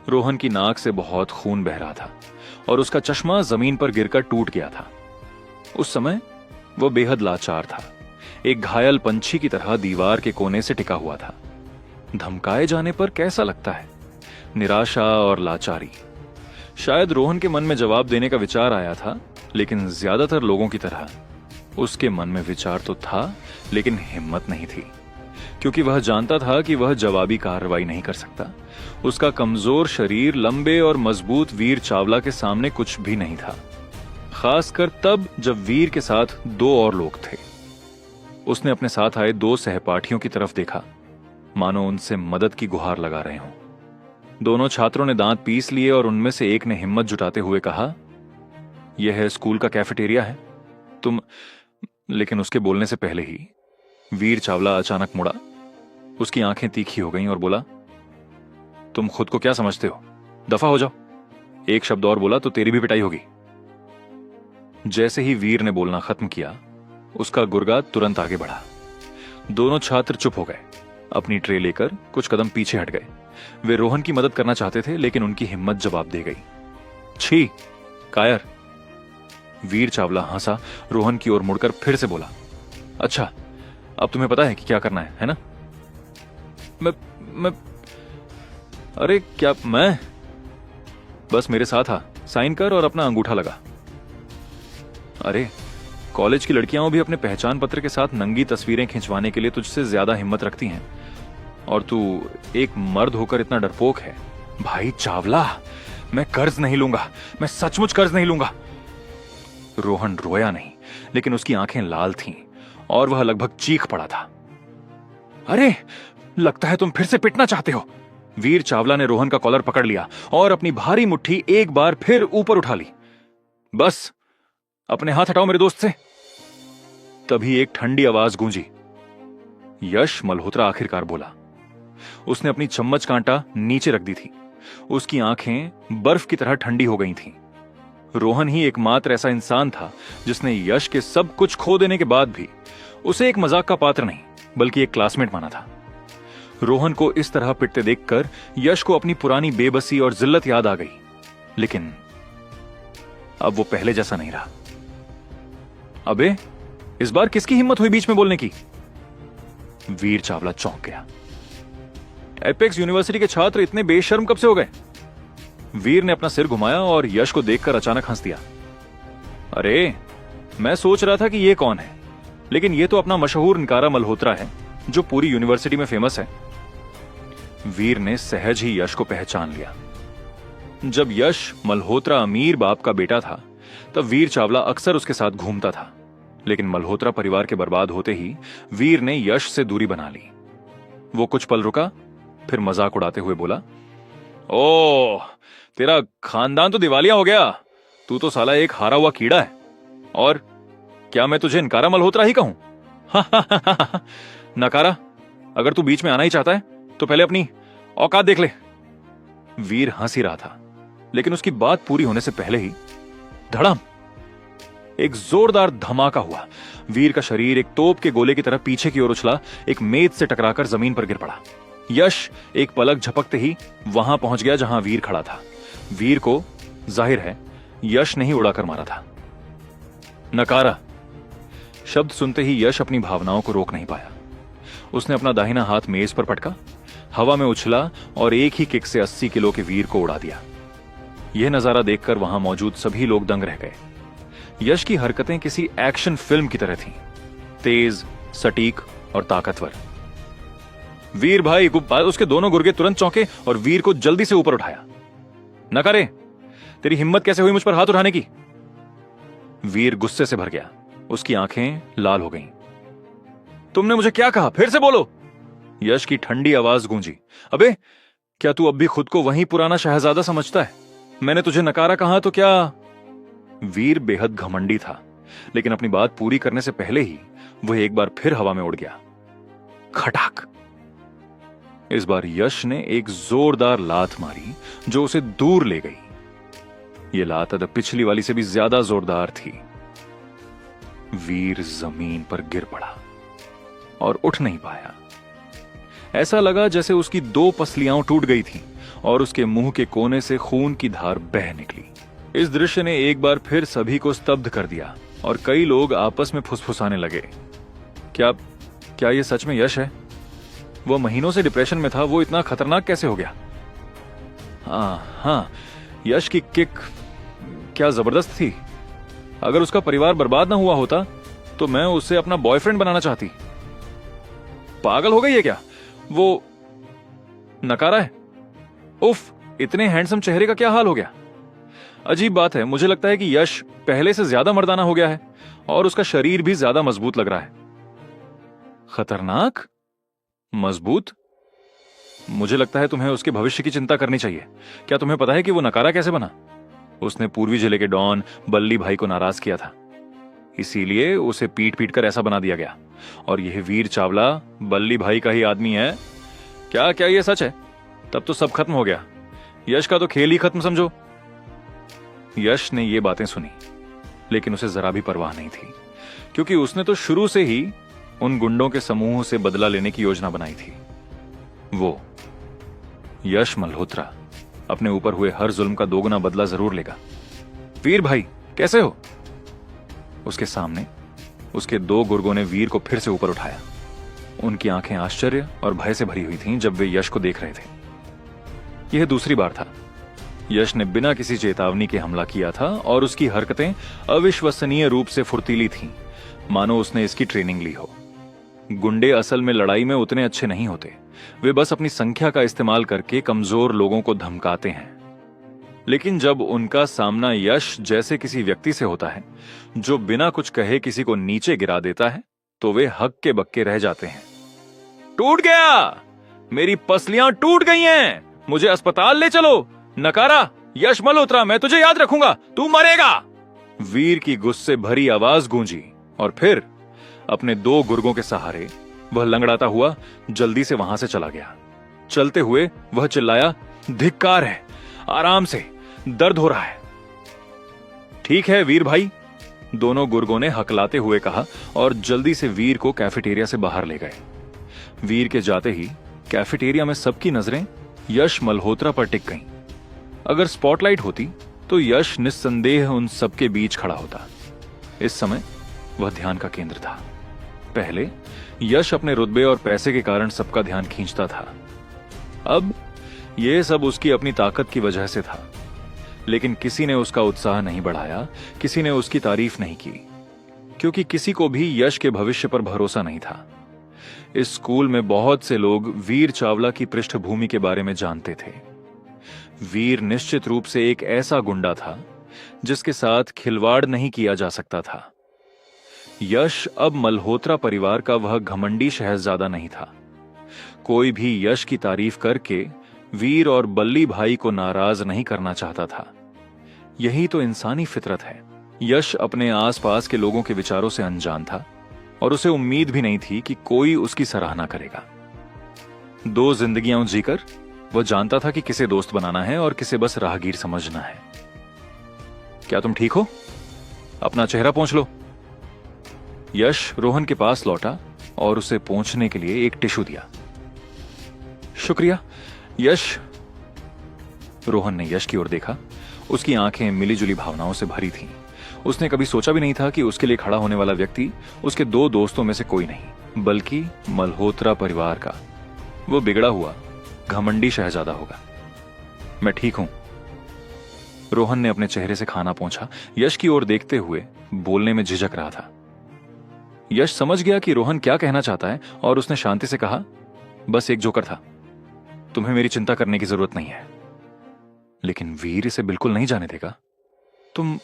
रोहन की नाक से बहुत खून बह रहा था और उसका चश्मा जमीन पर गिरकर टूट गया था। उस समय वह बेहद लाचार था, एक घायल पंछी की तरह दीवार के कोने से टिका हुआ था। धमकाए जाने पर कैसा लगता है? निराशा और लाचारी। शायद रोहन के मन में जवाब देने का विचार आया था, लेकिन ज्यादातर लोगों की तरह उसके मन में विचार तो था, लेकिन हिम्मत नहीं थी, क्योंकि वह जानता था कि वह जवाबी कार्रवाई नहीं कर सकता। उसका कमजोर शरीर लंबे और मजबूत वीर चावला के सामने कुछ भी नहीं था, खासकर तब जब वीर के साथ दो और लोग थे। उसने अपने साथ आए दो सहपाठियों की तरफ देखा। मानो उनसे मदद की गुहार लगा रहे हों। दोनों छात्रों ने दांत पीस लिए और उनमें से एक ने हिम्मत जुटाते हुए कहा, यह है स्कूल का कैफेटेरिया है, तुम। लेकिन उसके बोलने से पहले ही वीर चावला अचानक मुड़ा। उसकी आंखें तीखी हो गईं और बोला, तुम खुद को क्या समझते हो? दफा हो जाओ। एक शब्द और बोला तो तेरी भी पिटाई होगी। जैसे ही वीर ने बोलना खत्म किया, उसका गुर्गा तुरंत आगे बढ़ा। दोनों छात्र चुप हो गए, अपनी ट्रे लेकर कुछ कदम पीछे हट गए। वे रोहन की मदद करना चाहते थे, लेकिन उनकी हिम्मत जवाब दे गई। छी, कायर। वीर चावला हंसा, रोहन की ओर मुड़कर फिर से बोला, अच्छा, अब तुम्हें पता है कि क्या करना है ना? मैं अरे क्या मैं? बस मेरे साथ आ, साइन कर और अपना अंगूठा लगा। अरे, कॉलेज की लड़कियां भी अपने पहचान पत्र के साथ नंगी तस्वीरें खिंचवाने के लिए तुझसे ज्यादा हिम्मत रखती हैं, और तू एक मर्द होकर इतना डरपोक है। भाई चावला, मैं कर्ज नहीं लूंगा, मैं सचमुच कर्ज नहीं लूंगा। रोहन रोया नहीं, लेकिन उसकी आंखें लाल थीं और वह लगभग चीख पड़ा था। अरे, लगता है तुम फिर से पिटना चाहते हो। वीर चावला ने रोहन का कॉलर पकड़ लिया और अपनी भारी मुट्ठी एक बार फिर ऊपर उठा ली। बस, अपने हाथ हटाओ मेरे दोस्त से। तभी एक ठंडी आवाज गूंजी। यश मल्होत्रा आखिरकार बोला। उसने अपनी चम्मच कांटा नीचे रख दी थी। उसकी आंखें बर्फ की तरह ठंडी हो गई थीं। रोहन ही एकमात्र ऐसा इंसान था जिसने यश के सब कुछ खो देने के बाद भी उसे एक मजाक का पात्र नहीं, बल्कि एक क्लासमेट माना था। रोहन को इस तरह पिटते देखकर यश को अपनी पुरानी बेबसी और जिल्लत याद आ गई, लेकिन अब वो पहले जैसा नहीं रहा। अबे, इस बार किसकी हिम्मत हुई बीच में बोलने की? वीर चावला चौंक गया। एपेक्स यूनिवर्सिटी के छात्र इतने बेशर्म कब से हो गए? वीर ने अपना सिर घुमाया और यश को देखकर अचानक हंस दिया। अरे, मैं सोच रहा था कि ये कौन है, लेकिन ये तो अपना मशहूर नकारा मल्होत्रा है जो पूरी यूनिवर्सिटी में फेमस है। वीर ने सहज ही यश को पहचान लिया। जब यश मल्होत्रा अमीर बाप का बेटा था, तब वीर चावला अक्सर उसके साथ घूमता था, लेकिन मल्होत्रा परिवार के बर्बाद होते ही वीर ने यश से दूरी बना ली। वो कुछ पल रुका, फिर मजाक उड़ाते हुए बोला, ओह, तेरा खानदान तो दिवालिया हो गया। तू तो साला एक हारा हुआ कीड़ा है। और क्या मैं तुझे नकारा मल्होत्रा ही कहूं? नकारा, अगर तू बीच में आना ही चाहता है तो पहले अपनी औकात देख ले। वीर हंस ही रहा था, लेकिन उसकी बात पूरी होने से पहले ही धड़ाम, एक जोरदार धमाका हुआ। वीर का शरीर एक तोप के गोले की तरह पीछे की ओर उछला, एक मेज से टकराकर जमीन पर गिर पड़ा। यश एक पलक झपकते ही वहां पहुंच गया जहां वीर खड़ा था। वीर को जाहिर है यश ने ही उड़ाकर मारा था। नकारा शब्द सुनते ही यश अपनी भावनाओं को रोक नहीं पाया। उसने अपना दाहिना हाथ मेज पर पटका, हवा में उछला और एक ही किक से 80 किलो के वीर को उड़ा दिया। यह नजारा देखकर वहां मौजूद सभी लोग दंग रह गए। यश की हरकतें किसी एक्शन फिल्म की तरह थीं, तेज, सटीक और ताकतवर। वीर भाई, उसके दोनों गुर्गे तुरंत चौंके और वीर को जल्दी से ऊपर उठाया। नकारे, तेरी हिम्मत कैसे हुई मुझ पर हाथ उठाने की? वीर गुस्से से भर गया, उसकी आंखें लाल हो गईं। तुमने मुझे क्या कहा? फिर से बोलो। यश की ठंडी आवाज गूंजी। अबे, क्या तू अब भी खुद को वही पुराना शहजादा समझता है? मैंने तुझे नकारा कहा तो क्या? वीर बेहद घमंडी था, लेकिन अपनी बात पूरी करने से पहले ही वह एक बार फिर हवा में उड़ गया। खटाक। इस बार यश ने एक जोरदार लात मारी जो उसे दूर ले गई। यह लात अब पिछली वाली से भी ज्यादा जोरदार थी। वीर जमीन पर गिर पड़ा और उठ नहीं पाया। ऐसा लगा जैसे उसकी 2 पसलियां टूट गई थीं और उसके मुंह के कोने से खून की धार बह निकली। इस दृश्य ने एक बार फिर सभी को स्तब्ध कर दिया और कई लोग आपस में फुसफुसाने लगे। क्या यह सच में यश है? वो महीनों से डिप्रेशन में था, वो इतना खतरनाक कैसे हो गया? हाँ, यश की किक क्या जबरदस्त थी। अगर उसका परिवार बर्बाद ना हुआ होता तो मैं उसे अपना बॉयफ्रेंड बनाना चाहती। पागल हो गई है क्या? वो नकारा है। उफ, इतने हैंडसम चेहरे का क्या हाल हो गया? अजीब बात है, मुझे लगता है कि यश पहले से ज्यादा मर्दाना हो गया है और उसका शरीर भी ज्यादा मजबूत लग रहा है। खतरनाक? मजबूत? मुझे लगता है तुम्हें उसके भविष्य की चिंता करनी चाहिए। क्या तुम्हें पता है कि वो नकारा कैसे बना? उसने पूर्वी जिले के डॉन बल्ली भाई को नाराज किया था, इसीलिए उसे पीट पीट कर ऐसा बना दिया गया। और यह वीर चावला बल्ली भाई का ही आदमी है। क्या क्या ये सच है? तब तो सब खत्म हो गया। यश का तो खेल ही खत्म समझो। यश ने ये बातें सुनी, लेकिन उसे जरा भी परवाह नहीं थी, क्योंकि उसने तो शुरू से ही उन गुंडों के समूह से बदला लेने की योजना बनाई थी। वो यश मल्होत्रा अपने ऊपर हुए हर जुल्म का दोगुना बदला जरूर लेगा। वीर भाई कैसे हो? उसके सामने उसके दो गुर्गों ने वीर को फिर से ऊपर उठाया। उनकी आंखें आश्चर्य और भय से भरी हुई थीं जब वे यश को देख रहे थे। यह दूसरी बार था यश ने बिना किसी चेतावनी के हमला किया था, और उसकी हरकतें अविश्वसनीय रूप से फुर्तीली थीं, मानो उसने इसकी ट्रेनिंग ली हो। गुंडे असल में लड़ाई में उतने अच्छे नहीं होते। वे बस अपनी संख्या का इस्तेमाल करके कमजोर लोगों को धमकाते हैं। लेकिन जब उनका सामना यश जैसे किसी व्यक्ति से होता है जो बिना कुछ कहे किसी को नीचे गिरा देता है, तो वे हक्के बक्के रह जाते हैं। टूट गया, मेरी पसलियां टूट गई हैं, मुझे अस्पताल ले चलो। नकारा यश मल्होत्रा, मैं तुझे याद रखूंगा, तू मरेगा। वीर की गुस्से भरी आवाज गूंजी, और फिर अपने दो गुर्गों के सहारे वह लंगड़ाता हुआ जल्दी से वहां से चला गया। चलते हुए वह चिल्लाया, धिक्कार है, आराम से, दर्द हो रहा है। ठीक है वीर भाई, दोनों गुर्गों ने हकलाते हुए कहा, और जल्दी से वीर को कैफेटेरिया से बाहर ले गए। वीर के जाते ही कैफेटेरिया में सबकी नजरें यश मल्होत्रा पर टिक गईं। अगर स्पॉटलाइट होती तो यश निस्संदेह उन सबके बीच खड़ा होता। इस समय वह ध्यान का केंद्र था। पहले यश अपने रुतबे और पैसे के कारण सबका ध्यान खींचता था, अब यह सब उसकी अपनी ताकत की वजह से था। लेकिन किसी ने उसका उत्साह नहीं बढ़ाया, किसी ने उसकी तारीफ नहीं की, क्योंकि किसी को भी यश के भविष्य पर भरोसा नहीं था। इस स्कूल में बहुत से लोग वीर चावला की पृष्ठभूमि के बारे में जानते थे। वीर निश्चित रूप से एक ऐसा गुंडा था जिसके साथ खिलवाड़ नहीं किया जा सकता था। यश अब मल्होत्रा परिवार का वह घमंडी शहजादा नहीं था। कोई भी यश की तारीफ करके वीर और बल्ली भाई को नाराज नहीं करना चाहता था। यही तो इंसानी फितरत है। यश अपने आसपास के लोगों के विचारों से अनजान था, और उसे उम्मीद भी नहीं थी कि कोई उसकी सराहना करेगा। दो जिंदगियां जीकर वह जानता था कि किसे दोस्त बनाना है और किसे बस राहगीर समझना है। क्या तुम ठीक हो? अपना चेहरा पोंछ लो। यश रोहन के पास लौटा और उसे पोंछने के लिए एक टिश्यू दिया। शुक्रिया यश। रोहन ने यश की ओर देखा। उसकी आंखें मिलीजुली भावनाओं से भरी थीं। उसने कभी सोचा भी नहीं था कि उसके लिए खड़ा होने वाला व्यक्ति उसके दो दोस्तों में से कोई नहीं, बल्कि मल्होत्रा परिवार का वो बिगड़ा हुआ घमंडी शहजादा होगा। मैं ठीक हूं। रोहन ने अपने चेहरे से खाना पोंछा, यश की ओर देखते हुए बोलने में झिझक रहा था। यश समझ गया कि रोहन क्या कहना चाहता है, और उसने शांति से कहा, बस एक जोकर था, तुम्हें मेरी चिंता करने की जरूरत नहीं है। लेकिन वीर इसे बिल्कुल नहीं जाने देगा। तुम।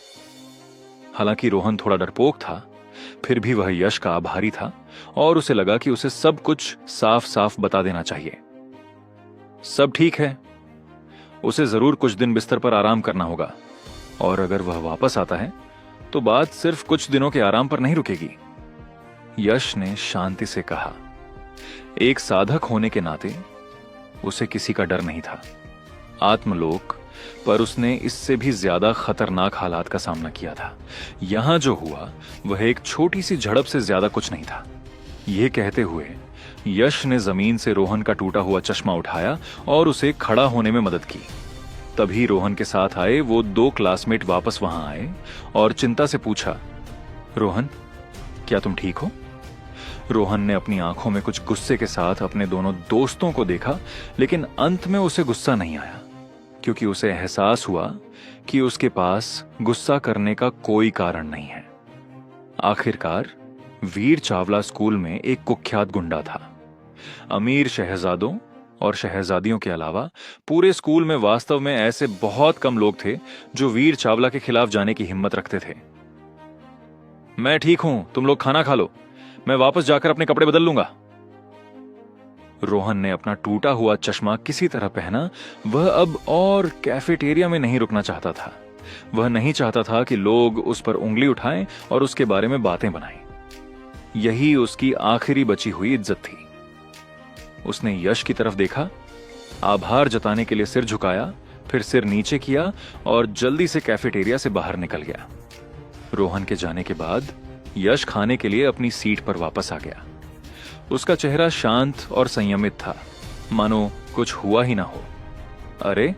हालांकि रोहन थोड़ा डरपोक था, फिर भी वह यश का आभारी था, और उसे लगा कि उसे सब कुछ साफ साफ बता देना चाहिए। सब ठीक है, उसे जरूर कुछ दिन बिस्तर पर आराम करना होगा, और अगर वह वापस आता है तो बात सिर्फ कुछ दिनों के आराम पर नहीं रुकेगी। यश ने शांति से कहा। एक साधक होने के नाते उसे किसी का डर नहीं था, आत्मलोक, पर उसने इससे भी ज्यादा खतरनाक हालात का सामना किया था। यहां जो हुआ वह एक छोटी सी झड़प से ज्यादा कुछ नहीं था। यह कहते हुए यश ने जमीन से रोहन का टूटा हुआ चश्मा उठाया और उसे खड़ा होने में मदद की। तभी रोहन के साथ आए वो दो क्लासमेट वापस वहां आए और चिंता से पूछा, रोहन क्या तुम ठीक हो? रोहन ने अपनी आंखों में कुछ गुस्से के साथ अपने दोनों दोस्तों को देखा, लेकिन अंत में उसे गुस्सा नहीं आया, क्योंकि उसे एहसास हुआ कि उसके पास गुस्सा करने का कोई कारण नहीं है। आखिरकार वीर चावला स्कूल में एक कुख्यात गुंडा था। अमीर शहजादों और शहजादियों के अलावा पूरे स्कूल में वास्तव में ऐसे बहुत कम लोग थे जो वीर चावला के खिलाफ जाने की हिम्मत रखते थे। मैं ठीक हूं, तुम लोग खाना खा लो, मैं वापस जाकर अपने कपड़े बदल लूंगा। रोहन ने अपना टूटा हुआ चश्मा किसी तरह पहना। वह अब और कैफेटेरिया में नहीं रुकना चाहता था। वह नहीं चाहता था कि लोग उस पर उंगली उठाएं और उसके बारे में बातें बनाएं। यही उसकी आखिरी बची हुई इज्जत थी। उसने यश की तरफ देखा, आभार जताने के लिए सिर झुकाया, फिर सिर नीचे किया और जल्दी से कैफेटेरिया से बाहर निकल गया। रोहन के जाने के बाद यश खाने के लिए अपनी सीट पर वापस आ गया। उसका चेहरा शांत और संयमित था, मानो कुछ हुआ ही ना हो। अरे,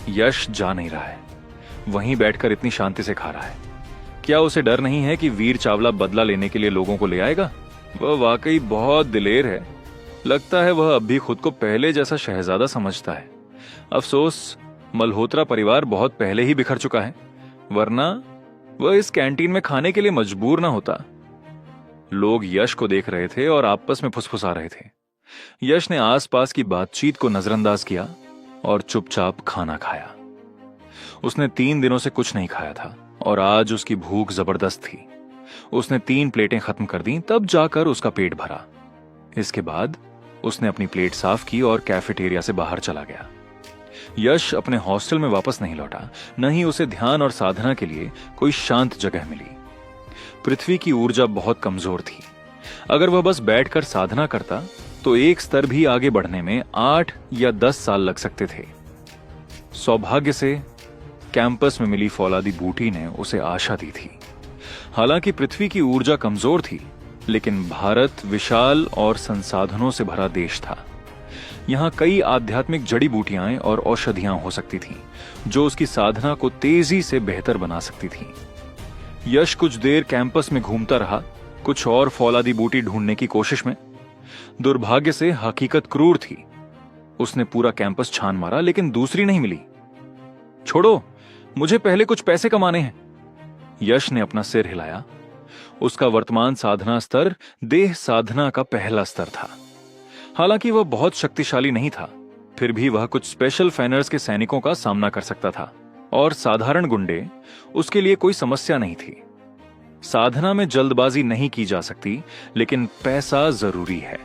यश जा नहीं रहा है, वहीं बैठकर इतनी शांति से खा रहा है। क्या उसे डर नहीं है कि वीर चावला बदला लेने के लिए लोगों को ले आएगा? वह वाकई बहुत दिलेर है। लगता है वह अब भी खुद को पहले जैसा शहजादा समझता है। अफसोस, मल्होत्रा परिवार बहुत पहले ही बिखर चुका है, वरना वह इस कैंटीन में खाने के लिए मजबूर ना होता। लोग यश को देख रहे थे और आपस में फुसफुसा रहे थे। यश ने आसपास की बातचीत को नजरअंदाज किया और चुपचाप खाना खाया। उसने 3 दिनों से कुछ नहीं खाया था और आज उसकी भूख जबरदस्त थी। उसने 3 प्लेटें खत्म कर दी, तब जाकर उसका पेट भरा। इसके बाद उसने अपनी प्लेट साफ की और कैफेटेरिया से बाहर चला गया। यश अपने हॉस्टल में वापस नहीं लौटा, न ही उसे ध्यान और साधना के लिए कोई शांत जगह मिली। पृथ्वी की ऊर्जा बहुत कमजोर थी। अगर वह बस बैठकर साधना करता तो एक स्तर भी आगे बढ़ने में 8 या 10 साल लग सकते थे। सौभाग्य से कैंपस में मिली फौलादी बूटी ने उसे आशा दी थी। हालांकि पृथ्वी की ऊर्जा कमजोर थी, लेकिन भारत विशाल और संसाधनों से भरा देश था। यहां कई आध्यात्मिक जड़ी बूटियां और औषधियां हो सकती थीं, जो उसकी साधना को तेजी से बेहतर बना सकती थीं। यश कुछ देर कैंपस में घूमता रहा, कुछ और फौलादी बूटी ढूंढने की कोशिश में। दुर्भाग्य से हकीकत क्रूर थी। उसने पूरा कैंपस छान मारा, लेकिन दूसरी नहीं मिली। छोड़ो, मुझे पहले कुछ पैसे कमाने हैं। यश ने अपना सिर हिलाया। उसका वर्तमान साधना स्तर देह साधना का पहला स्तर था। हालांकि वह बहुत शक्तिशाली नहीं था, फिर भी वह कुछ स्पेशल फाइनर्स के सैनिकों का सामना कर सकता था और साधारण गुंडे उसके लिए कोई समस्या नहीं थी। साधना में जल्दबाजी नहीं की जा सकती, लेकिन पैसा जरूरी है।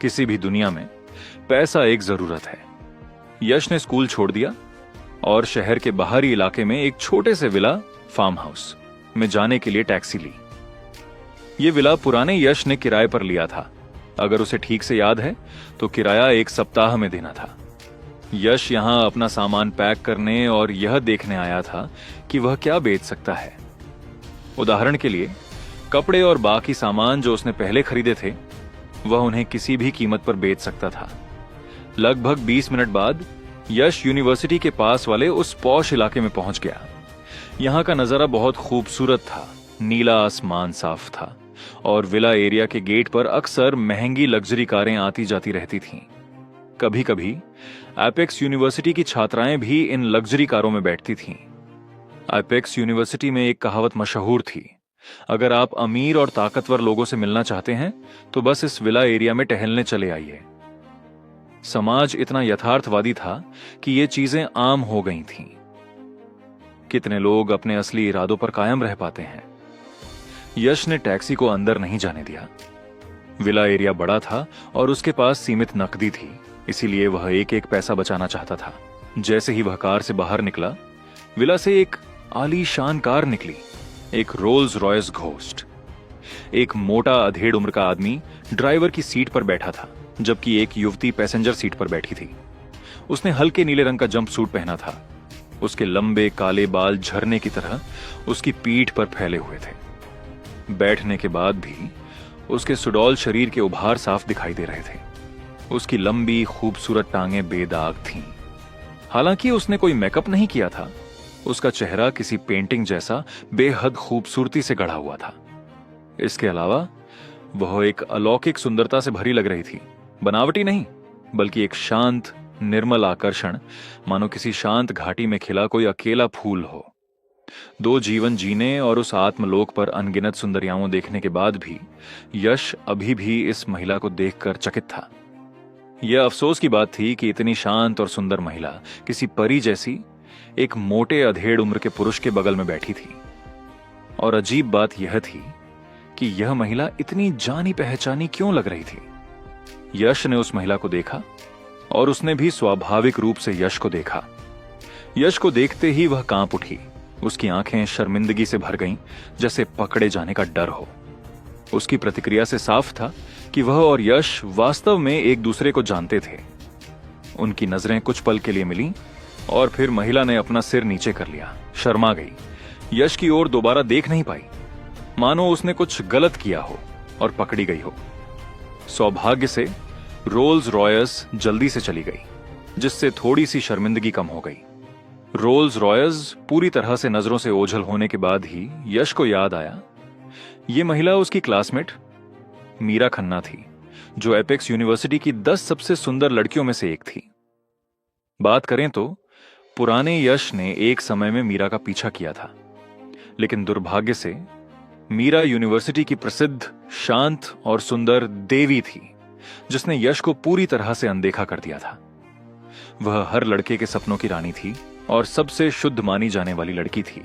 किसी भी दुनिया में पैसा एक जरूरत है। यश ने स्कूल छोड़ दिया और शहर के बाहरी इलाके में एक छोटे से विला फार्म हाउस में जाने के लिए टैक्सी ली। यह विला पुराने यश ने किराए पर लिया था। अगर उसे ठीक से याद है तो किराया 1 सप्ताह में देना था। यश यहां अपना सामान पैक करने और यह देखने आया था कि वह क्या बेच सकता है। उदाहरण के लिए, कपड़े और बाकी सामान जो उसने पहले खरीदे थे, वह उन्हें किसी भी कीमत पर बेच सकता था। लगभग 20 मिनट बाद यश यूनिवर्सिटी के पास वाले उस पॉश इलाके में पहुंच गया। यहां का नजारा बहुत खूबसूरत था। नीला आसमान साफ था और विला एरिया के गेट पर अक्सर महंगी लग्जरी कारें आती जाती रहती थीं। कभी कभी एपेक्स यूनिवर्सिटी की छात्राएं भी इन लग्जरी कारों में बैठती थीं। एपेक्स यूनिवर्सिटी में एक कहावत मशहूर थी, अगर आप अमीर और ताकतवर लोगों से मिलना चाहते हैं तो बस इस विला एरिया में टहलने चले आइए। समाज इतना यथार्थवादी था कि ये चीजें आम हो गई थीं। कितने लोग अपने असली इरादों पर कायम रह पाते हैं। यश ने टैक्सी को अंदर नहीं जाने दिया। विला एरिया बड़ा था और उसके पास सीमित नकदी थी, इसीलिए वह एक एक पैसा बचाना चाहता था। जैसे ही वह कार से बाहर निकला, विला से एक आलीशान कार निकली, एक रोल्स रॉयस घोस्ट। एक मोटा अधेड़ उम्र का आदमी ड्राइवर की सीट पर बैठा था, जबकि एक युवती पैसेंजर सीट पर बैठी थी। उसने हल्के नीले रंग का जंप सूट पहना था। उसके लंबे काले बाल झरने की तरह उसकी पीठ पर फैले हुए थे। बैठने के बाद भी उसके सुडौल शरीर के उभार साफ दिखाई दे रहे थे। उसकी लंबी खूबसूरत टांगें बेदाग थीं। हालांकि उसने कोई मेकअप नहीं किया था। उसका चेहरा किसी पेंटिंग जैसा बेहद खूबसूरती से गढ़ा हुआ था। इसके अलावा वह एक अलौकिक सुंदरता से भरी लग रही थी। बनावटी नहीं, बल्कि एक शांत निर्मल आकर्षण, मानो किसी शांत घाटी में खिला कोई अकेला फूल हो। 2 जीवन जीने और उस आत्मलोक पर अनगिनत सुंदरियाओं देखने के बाद भी यश अभी भी इस महिला को देखकर चकित था। यह अफसोस की बात थी कि इतनी शांत और सुंदर महिला किसी परी जैसी एक मोटे अधेड़ उम्र के पुरुष के बगल में बैठी थी। और अजीब बात यह थी कि यह महिला इतनी जानी पहचानी क्यों लग रही थी। यश ने उस महिला को देखा और उसने भी स्वाभाविक रूप से यश को देखा। यश को देखते ही वह कांप उठी। उसकी आंखें शर्मिंदगी से भर गईं, जैसे पकड़े जाने का डर हो। उसकी प्रतिक्रिया से साफ था कि वह और यश वास्तव में एक दूसरे को जानते थे। उनकी नजरें कुछ पल के लिए मिलीं और फिर महिला ने अपना सिर नीचे कर लिया, शर्मा गई, यश की ओर दोबारा देख नहीं पाई, मानो उसने कुछ गलत किया हो और पकड़ी गई हो। सौभाग्य से रोल्स रॉयस जल्दी से चली गई, जिससे थोड़ी सी शर्मिंदगी कम हो गई। रोल्स रॉयस पूरी तरह से नजरों से ओझल होने के बाद ही यश को याद आया, ये महिला उसकी क्लासमेट मीरा खन्ना थी, जो एपेक्स यूनिवर्सिटी की 10 सबसे सुंदर लड़कियों में से एक थी। बात करें तो पुराने यश ने एक समय में मीरा का पीछा किया था, लेकिन दुर्भाग्य से मीरा यूनिवर्सिटी की प्रसिद्ध, शांत और सुंदर देवी थी, जिसने यश को पूरी तरह से अनदेखा कर दिया था। वह हर लड़के के सपनों की रानी थी और सबसे शुद्ध मानी जाने वाली लड़की थी।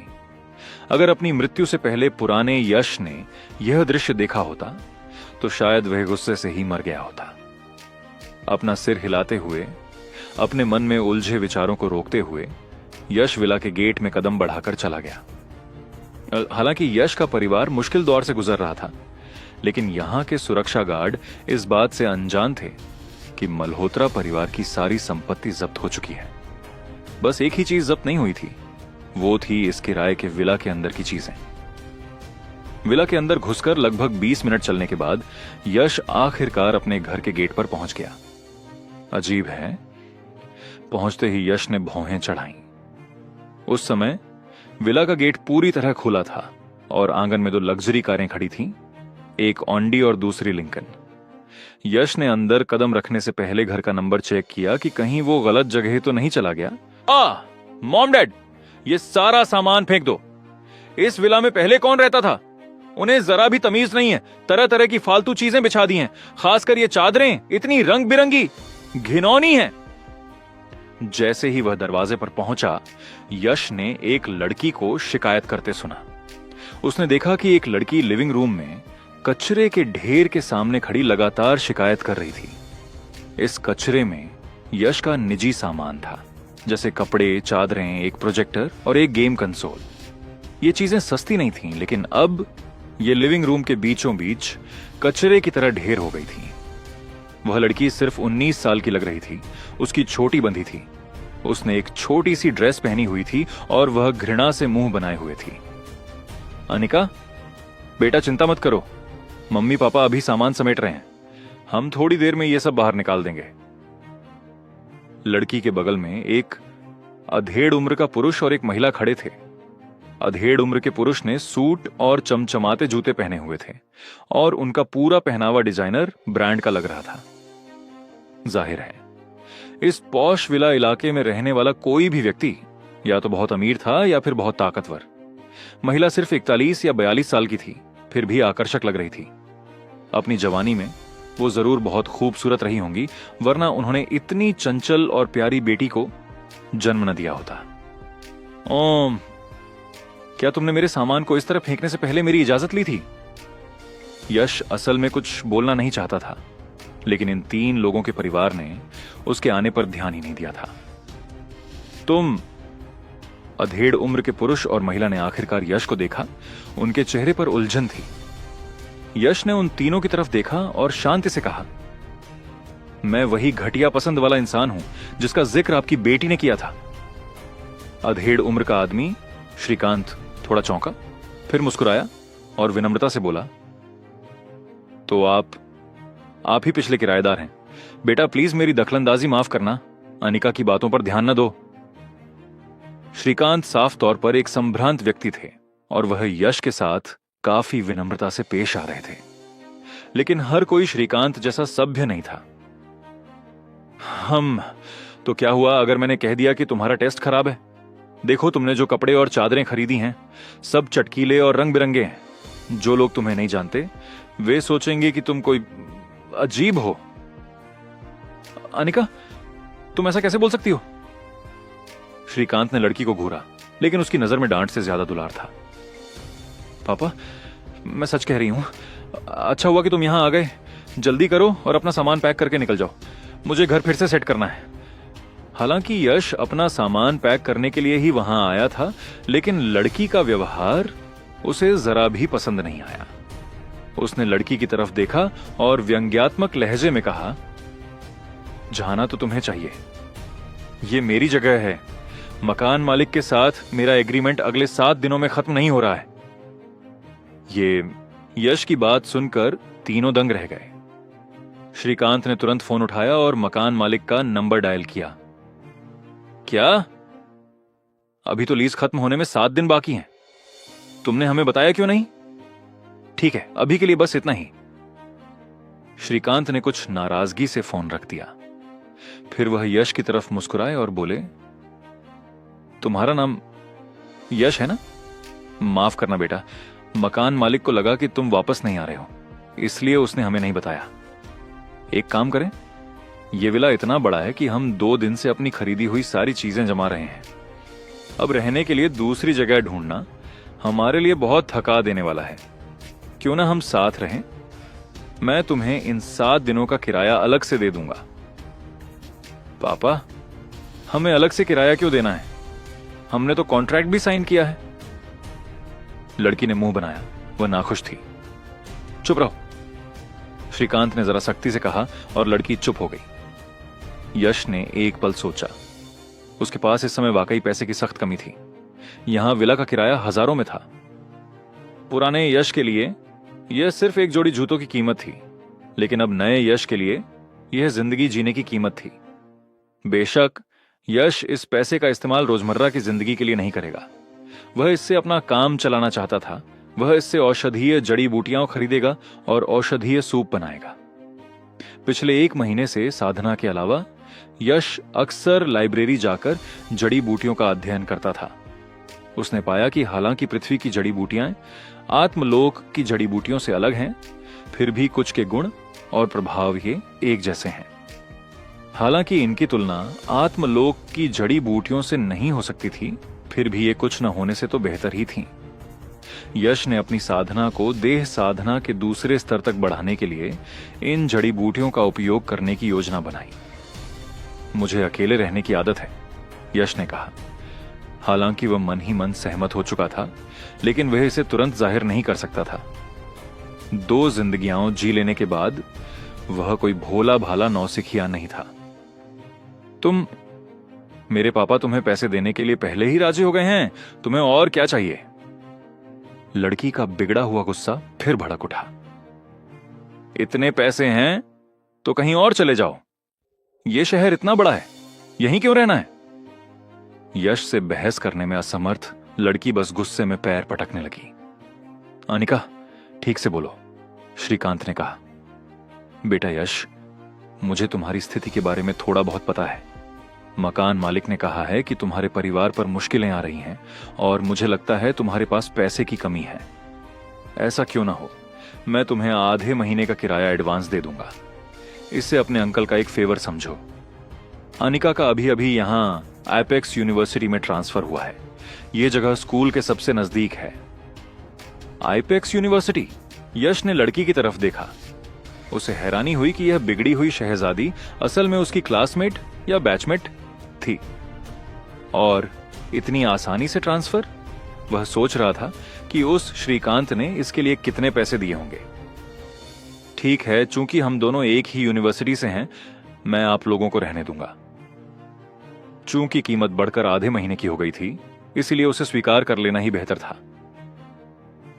अगर अपनी मृत्यु से पहले पुराने यश ने यह दृश्य देखा होता तो शायद वह गुस्से से ही मर गया होता। अपना सिर हिलाते हुए, अपने मन में उलझे विचारों को रोकते हुए यश विला के गेट में कदम बढ़ाकर चला गया। हालांकि यश का परिवार मुश्किल दौर से गुजर रहा था, लेकिन यहां के सुरक्षा गार्ड इस बात से अनजान थे कि मल्होत्रा परिवार की सारी संपत्ति जब्त हो चुकी है। बस एक ही चीज जब्त नहीं हुई थी, वो थी इस किराए के विला के अंदर की चीजें। विला के अंदर घुसकर लगभग 20 मिनट चलने के बाद यश आखिरकार अपने घर के गेट पर पहुंच गया। अजीब है, पहुंचते ही यश ने भौहें चढ़ाईं। उस समय विला का गेट पूरी तरह खुला था और आंगन में 2 लग्जरी कारें खड़ी थीं, एक ऑन्डी और दूसरी लिंकन। यश ने अंदर कदम रखने से पहले घर का नंबर चेक किया कि कहीं वो गलत जगह तो नहीं चला गया। मॉम डैड, ये सारा सामान फेंक दो। इस विला में पहले कौन रहता था? उन्हें जरा भी तमीज नहीं है, तरह तरह की फालतू चीजें बिछा दी हैं, खासकर ये चादरें इतनी रंग बिरंगी, घिनौनी हैं। जैसे ही वह दरवाजे पर पहुंचा, यश ने एक लड़की को शिकायत करते सुना। उसने देखा कि एक लड़की लिविंग रूम में कचरे के ढेर के सामने खड़ी लगातार शिकायत कर रही थी। इस कचरे में यश का निजी सामान था, जैसे कपड़े, चादरें, एक प्रोजेक्टर और एक गेम कंसोल। ये चीजें सस्ती नहीं थीं, लेकिन अब ये लिविंग रूम के बीचों बीच कचरे की तरह ढेर हो गई थी। वह लड़की सिर्फ 19 साल की लग रही थी। उसकी छोटी बंधी थी, उसने एक छोटी सी ड्रेस पहनी हुई थी और वह घृणा से मुंह बनाए हुए थी। अनिका, बेटा चिंता मत करो, मम्मी पापा अभी सामान समेट रहे हैं, हम थोड़ी देर में ये सब बाहर निकाल देंगे। लड़की के बगल में एक अधेड़ उम्र का पुरुष और एक महिला खड़े थे। अधेड़ उम्र के पुरुष ने सूट और चमचमाते जूते पहने हुए थे और उनका पूरा पहनावा डिजाइनर ब्रांड का लग रहा था। जाहिर है, इस पॉश विला इलाके में रहने वाला कोई भी व्यक्ति या तो बहुत अमीर था या फिर बहुत ताकतवर। महिला सिर्फ 41 या 42 साल की थी, फिर भी आकर्षक लग रही थी। अपनी जवानी में वो जरूर बहुत खूबसूरत रही होंगी, वरना उन्होंने इतनी चंचल और प्यारी बेटी को जन्म न दिया होता। ओम, क्या तुमने मेरे सामान को इस तरह फेंकने से पहले मेरी इजाजत ली थी? यश असल में कुछ बोलना नहीं चाहता था, लेकिन इन 3 लोगों के परिवार ने उसके आने पर ध्यान ही नहीं दिया था। तुम, अधेड़ उम्र के पुरुष और महिला ने आखिरकार यश को देखा। उनके चेहरे पर उलझन थी। यश ने उन तीनों की तरफ देखा और शांति से कहा, मैं वही घटिया पसंद वाला इंसान हूं जिसका जिक्र आपकी बेटी ने किया था। अधेड़ उम्र का आदमी श्रीकांत थोड़ा चौंका, फिर मुस्कुराया और विनम्रता से बोला, तो आप ही पिछले किराएदार हैं। बेटा प्लीज मेरी दखलंदाजी माफ करना, अनिका की बातों पर ध्यान न दो। श्रीकांत साफ तौर पर एक संभ्रांत व्यक्ति थे और वह यश के साथ काफी विनम्रता से पेश आ रहे थे, लेकिन हर कोई श्रीकांत जैसा सभ्य नहीं था। तो क्या हुआ अगर मैंने कह दिया कि तुम्हारा टेस्ट खराब है? देखो, तुमने जो कपड़े और चादरें खरीदी हैं सब चटकीले और रंग बिरंगे हैं। जो लोग तुम्हें नहीं जानते वे सोचेंगे कि तुम कोई अजीब हो। अनिका, तुम ऐसा कैसे बोल सकती हो? श्रीकांत ने लड़की को घूरा, लेकिन उसकी नजर में डांट से ज्यादा दुलार था। पापा, मैं सच कह रही हूं। अच्छा हुआ कि तुम यहां आ गए। जल्दी करो और अपना सामान पैक करके निकल जाओ, मुझे घर फिर से सेट करना है। हालांकि यश अपना सामान पैक करने के लिए ही वहां आया था, लेकिन लड़की का व्यवहार उसे जरा भी पसंद नहीं आया। उसने लड़की की तरफ देखा और व्यंग्यात्मक लहजे में कहा, जाना तो तुम्हें चाहिए, ये मेरी जगह है। मकान मालिक के साथ मेरा एग्रीमेंट अगले 7 दिनों में खत्म नहीं हो रहा है। ये यश की बात सुनकर तीनों दंग रह गए। श्रीकांत ने तुरंत फोन उठाया और मकान मालिक का नंबर डायल किया। क्या? अभी तो लीज खत्म होने में 7 दिन बाकी हैं। तुमने हमें बताया क्यों नहीं? ठीक है, अभी के लिए बस इतना ही। श्रीकांत ने कुछ नाराजगी से फोन रख दिया। फिर वह यश की तरफ मुस्कुराए और बोले, तुम्हारा नाम यश है ना? माफ करना बेटा, मकान मालिक को लगा कि तुम वापस नहीं आ रहे हो, इसलिए उसने हमें नहीं बताया। एक काम करें, यह विला इतना बड़ा है कि हम 2 दिन से अपनी खरीदी हुई सारी चीजें जमा रहे हैं। अब रहने के लिए दूसरी जगह ढूंढना हमारे लिए बहुत थका देने वाला है। क्यों ना हम साथ रहें? मैं तुम्हें इन 7 दिनों का किराया अलग से दे दूंगा। पापा, हमें अलग से किराया क्यों देना है? हमने तो कॉन्ट्रैक्ट भी साइन किया है। लड़की ने मुंह बनाया, वह नाखुश थी। चुप रहो, श्रीकांत ने जरा सख्ती से कहा और लड़की चुप हो गई। यश ने एक पल सोचा। उसके पास इस समय वाकई पैसे की सख्त कमी थी। यहां विला का किराया हजारों में था। पुराने यश के लिए यह सिर्फ एक जोड़ी जूतों की कीमत थी, लेकिन अब नए यश के लिए यह जिंदगी जीने की कीमत थी। बेशक यश इस पैसे का इस्तेमाल रोजमर्रा की जिंदगी के लिए नहीं करेगा। वह इससे अपना काम चलाना चाहता था। वह इससे औषधीय जड़ी बूटियां खरीदेगा और औषधीय सूप बनाएगा। पिछले 1 महीने से साधना के अलावा यश अक्सर लाइब्रेरी जाकर जड़ी बूटियों का अध्ययन करता था। उसने पाया कि हालांकि पृथ्वी की जड़ी बूटियां आत्मलोक की जड़ी बूटियों से अलग हैं, फिर भी कुछ के गुण और प्रभाव ये एक जैसे हैं। हालांकि इनकी तुलना आत्मलोक की जड़ी बूटियों से नहीं हो सकती थी, फिर भी ये कुछ न होने से तो बेहतर ही थीं। यश ने अपनी साधना को देह साधना के दूसरे स्तर तक बढ़ाने के लिए इन जड़ी बूटियों का उपयोग करने की योजना बनाई। मुझे अकेले रहने की आदत है, यश ने कहा। हालांकि वह मन ही मन सहमत हो चुका था, लेकिन वह इसे तुरंत जाहिर नहीं कर सकता था। 2 जिंदगियां जी लेने के बाद वह कोई भोला भाला नौसिखिया नहीं था। मेरे पापा तुम्हें पैसे देने के लिए पहले ही राजी हो गए हैं, तुम्हें और क्या चाहिए? लड़की का बिगड़ा हुआ गुस्सा फिर भड़क उठा। इतने पैसे हैं तो कहीं और चले जाओ, यह शहर इतना बड़ा है, यहीं क्यों रहना है? यश से बहस करने में असमर्थ लड़की बस गुस्से में पैर पटकने लगी। अनिका, ठीक से बोलो, श्रीकांत ने कहा। बेटा यश, मुझे तुम्हारी स्थिति के बारे में थोड़ा बहुत पता है। मकान मालिक ने कहा है कि तुम्हारे परिवार पर मुश्किलें आ रही हैं और मुझे लगता है तुम्हारे पास पैसे की कमी है। ऐसा क्यों ना हो, मैं तुम्हें आधे महीने का किराया एडवांस दे दूंगा। इससे अपने अंकल का एक फेवर समझो। अनिका का अभी अभी यहां आईपेक्स यूनिवर्सिटी में ट्रांसफर हुआ है। यह जगह स्कूल के सबसे नजदीक है। आईपेक्स यूनिवर्सिटी? यश ने लड़की की तरफ देखा। उसे हैरानी हुई कि यह बिगड़ी हुई शहजादी असल में उसकी क्लासमेट या बैचमेट थी। और इतनी आसानी से ट्रांसफर? वह सोच रहा था कि उस श्रीकांत ने इसके लिए कितने पैसे दिए होंगे। ठीक है, चूंकि हम दोनों एक ही यूनिवर्सिटी से हैं, मैं आप लोगों को रहने दूंगा। चूंकि कीमत बढ़कर आधे महीने की हो गई थी, इसलिए उसे स्वीकार कर लेना ही बेहतर था।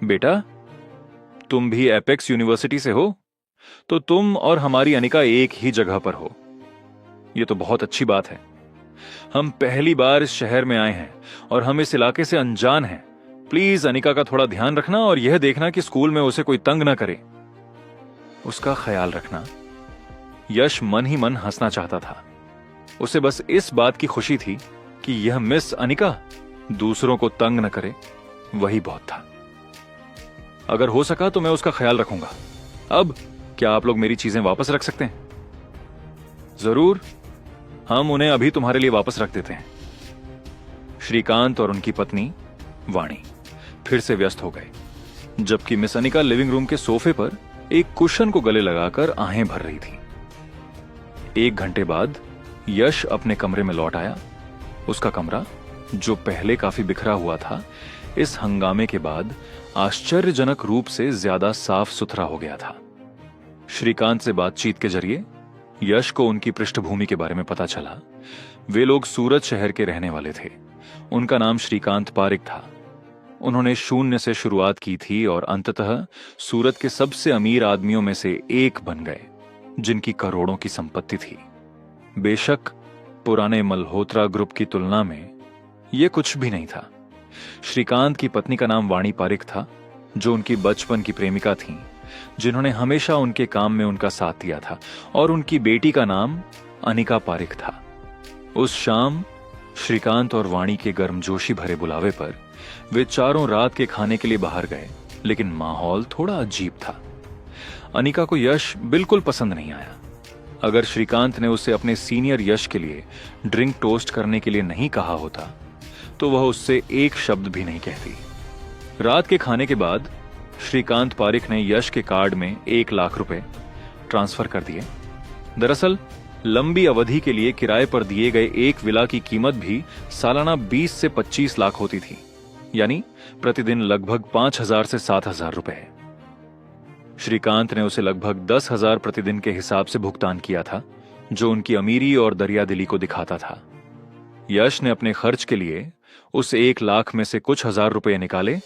बेटा, तुम भी एपेक्स यूनिवर्सिटी से हो, तो तुम और हमारी अनिका एक ही जगह पर हो। यह तो बहुत अच्छी बात है। हम पहली बार इस शहर में आए हैं और हम इस इलाके से अनजान हैं। प्लीज अनिका का थोड़ा ध्यान रखना और यह देखना कि स्कूल में उसे कोई तंग ना करे। उसका ख्याल रखना। यश मन ही मन हंसना चाहता था। उसे बस इस बात की खुशी थी कि यह मिस अनिका दूसरों को तंग न करे, वही बहुत था। अगर हो सका तो मैं उसका ख्याल रखूंगा। अब क्या आप लोग मेरी चीजें वापस रख सकते हैं? जरूर, हम उन्हें अभी तुम्हारे लिए वापस रख देते हैं। श्रीकांत और उनकी पत्नी वाणी फिर से व्यस्त हो गए, जबकि मिस अनिका लिविंग रूम के सोफे पर एक कुशन को गले लगाकर आहें भर रही थी। 1 घंटे बाद यश अपने कमरे में लौट आया। उसका कमरा, जो पहले काफी बिखरा हुआ था, इस हंगामे के बाद आश्चर्यजनक रूप से ज्यादा साफ सुथरा हो गया था। श्रीकांत से बातचीत के जरिए यश को उनकी पृष्ठभूमि के बारे में पता चला। वे लोग सूरत शहर के रहने वाले थे। उनका नाम श्रीकांत पारिक था। उन्होंने शून्य से शुरुआत की थी और अंततः सूरत के सबसे अमीर आदमियों में से एक बन गए, जिनकी करोड़ों की संपत्ति थी। बेशक पुराने मल्होत्रा ग्रुप की तुलना में यह कुछ भी नहीं था। श्रीकांत की पत्नी का नाम वाणी पारिक था, जो उनकी बचपन की प्रेमिका थीं, जिन्होंने हमेशा उनके काम में उनका साथ दिया था, और उनकी बेटी का नाम अनिका पारिक था। उस शाम श्रीकांत और वाणी के गर्मजोशी भरे बुलावे पर वे चारों रात के खाने के लिए बाहर गए, लेकिन माहौल थोड़ा अजीब था। अनिका को यश बिल्कुल पसंद नहीं आया। अगर श्रीकांत ने उसे अपने सीनियर यश के लिए ड्रिंक टोस्ट करने के लिए नहीं कहा होता, तो वह उससे एक शब्द भी नहीं कहती। रात के खाने के बाद श्रीकांत पारिक ने यश के कार्ड में 1 लाख रुपए ट्रांसफर कर दिए। दरअसल लंबी अवधि के लिए किराए पर दिए गए एक विला की कीमत भी सालाना 20 से 25 लाख होती थी, यानी प्रतिदिन लगभग 5,000 से 7,000 रुपए। श्रीकांत ने उसे लगभग 10,000 प्रतिदिन के हिसाब से भुगतान किया था, जो उनकी अमीरी और दरियादिली को दिखाता था। यश ने अपने खर्च के लिए उस 1 लाख में से कुछ हजार रुपए निकाले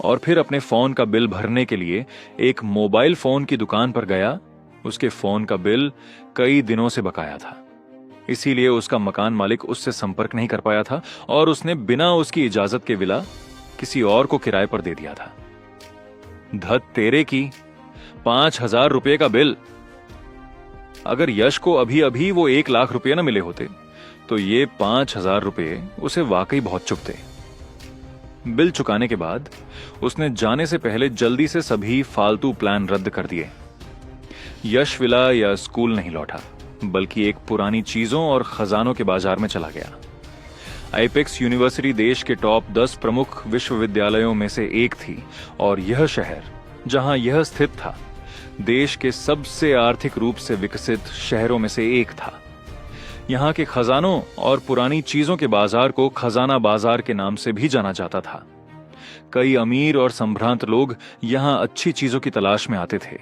और फिर अपने फोन का बिल भरने के लिए एक मोबाइल फोन की दुकान पर गया। उसके फोन का बिल कई दिनों से बकाया था, इसीलिए उसका मकान मालिक उससे संपर्क नहीं कर पाया था और उसने बिना उसकी इजाजत के विला किसी और को किराए पर दे दिया था। धत तेरे की, 5,000 रुपए का बिल! अगर यश को अभी अभी वो 1 लाख रुपए न मिले होते तो ये 5,000 रुपए उसे वाकई बहुत चुभते। बिल चुकाने के बाद उसने जाने से पहले जल्दी से सभी फालतू प्लान रद्द कर दिए। यश विला या स्कूल नहीं लौटा, बल्कि एक पुरानी चीजों और खजानों के बाजार में चला गया। आइपेक्स यूनिवर्सिटी देश के टॉप 10 प्रमुख विश्वविद्यालयों में से एक थी, और यह शहर जहां यह स्थित था, देश के सबसे आर्थिक रूप से विकसित शहरों में से एक था। यहां के खजानों और पुरानी चीजों के बाजार को खजाना बाजार के नाम से भी जाना जाता था। कई अमीर और संभ्रांत लोग यहां अच्छी चीजों की तलाश में आते थे।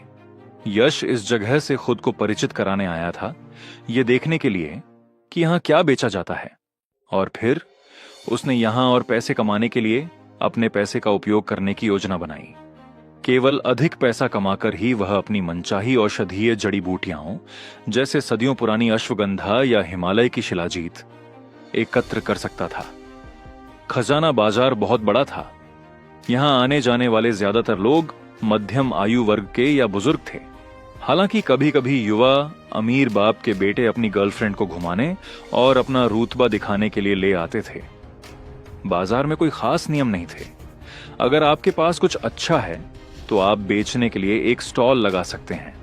यश इस जगह से खुद को परिचित कराने आया था, यह देखने के लिए कि यहां क्या बेचा जाता है, और फिर उसने यहां और पैसे कमाने के लिए अपने पैसे का उपयोग करने की योजना बनाई। केवल अधिक पैसा कमाकर ही वह अपनी मनचाही औषधीय जड़ी बूटियां, जैसे सदियों पुरानी अश्वगंधा या हिमालय की शिलाजीत, एकत्र कर सकता था। खजाना बाजार बहुत बड़ा था। यहां आने जाने वाले ज्यादातर लोग मध्यम आयु वर्ग के या बुजुर्ग थे। हालांकि कभी कभी युवा अमीर बाप के बेटे अपनी गर्लफ्रेंड को घुमाने और अपना रुतबा दिखाने के लिए ले आते थे। बाजार में कोई खास नियम नहीं थे। अगर आपके पास कुछ अच्छा है तो आप बेचने के लिए एक स्टॉल लगा सकते हैं।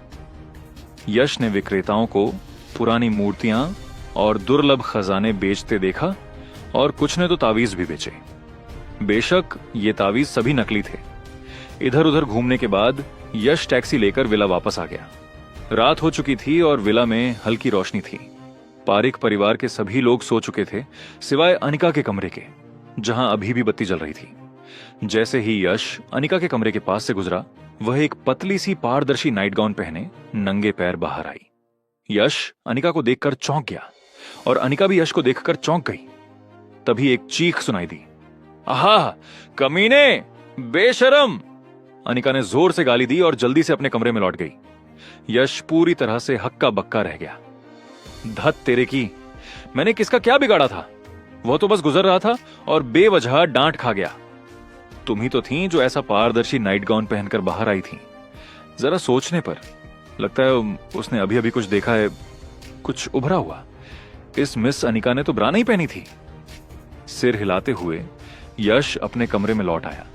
यश ने विक्रेताओं को पुरानी मूर्तियां और दुर्लभ खजाने बेचते देखा, और कुछ ने तो तावीज भी बेचे। बेशक ये तावीज सभी नकली थे। इधर उधर घूमने के बाद यश टैक्सी लेकर विला वापस आ गया। रात हो चुकी थी और विला में हल्की रोशनी थी। पारिक परिवार के सभी लोग सो चुके थे, सिवाय अनिका के कमरे के, जहां अभी भी बत्ती जल रही थी। जैसे ही यश अनिका के कमरे के पास से गुजरा, वह एक पतली सी पारदर्शी नाइट गाउन पहने नंगे पैर बाहर आई। यश अनिका को देखकर चौंक गया और अनिका भी यश को देखकर चौंक गई। तभी एक चीख सुनाई दी, आहा, कमीने, बेशरम! अनिका ने जोर से गाली दी और जल्दी से अपने कमरे में लौट गई। यश पूरी तरह से हक्का बक्का रह गया। धत तेरे की, मैंने किसका क्या बिगाड़ा था? वह तो बस गुजर रहा था और बेवजह डांट खा गया। तुम ही तो थीं जो ऐसा पारदर्शी नाइट गाउन पहनकर बाहर आई थीं। जरा सोचने पर लगता है उसने अभी अभी कुछ देखा है, कुछ उभरा हुआ। इस मिस अनिका ने तो ब्रा नहीं पहनी थी। सिर हिलाते हुए यश अपने कमरे में लौट आया,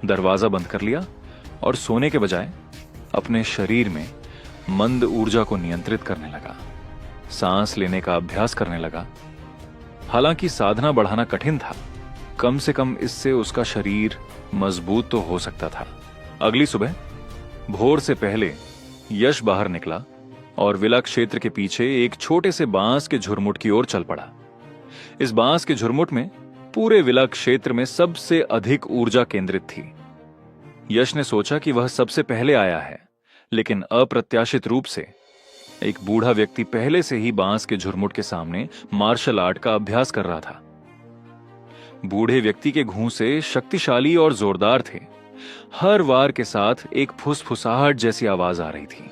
दरवाजा बंद कर लिया और सोने के बजाय अपने शरीर में मंद ऊर्जा को नियंत्रित करने लगा। सांस लेने का अभ्यास करने लगा। हालांकि साधना बढ़ाना कठिन था, कम से कम इससे उसका शरीर मजबूत तो हो सकता था। अगली सुबह भोर से पहले यश बाहर निकला और विला क्षेत्र के पीछे एक छोटे से बांस के झुरमुट की ओर चल पड़ा। इस बांस के झुरमुट में पूरे विला क्षेत्र में सबसे अधिक ऊर्जा केंद्रित थी। यश ने सोचा कि वह सबसे पहले आया है, लेकिन अप्रत्याशित रूप से एक बूढ़ा व्यक्ति पहले से ही बांस के झुरमुट के सामने मार्शल आर्ट का अभ्यास कर रहा था। बूढ़े व्यक्ति के घूंसे शक्तिशाली और जोरदार थे। हर वार के साथ एक फुसफुसाहट जैसी आवाज आ रही थी।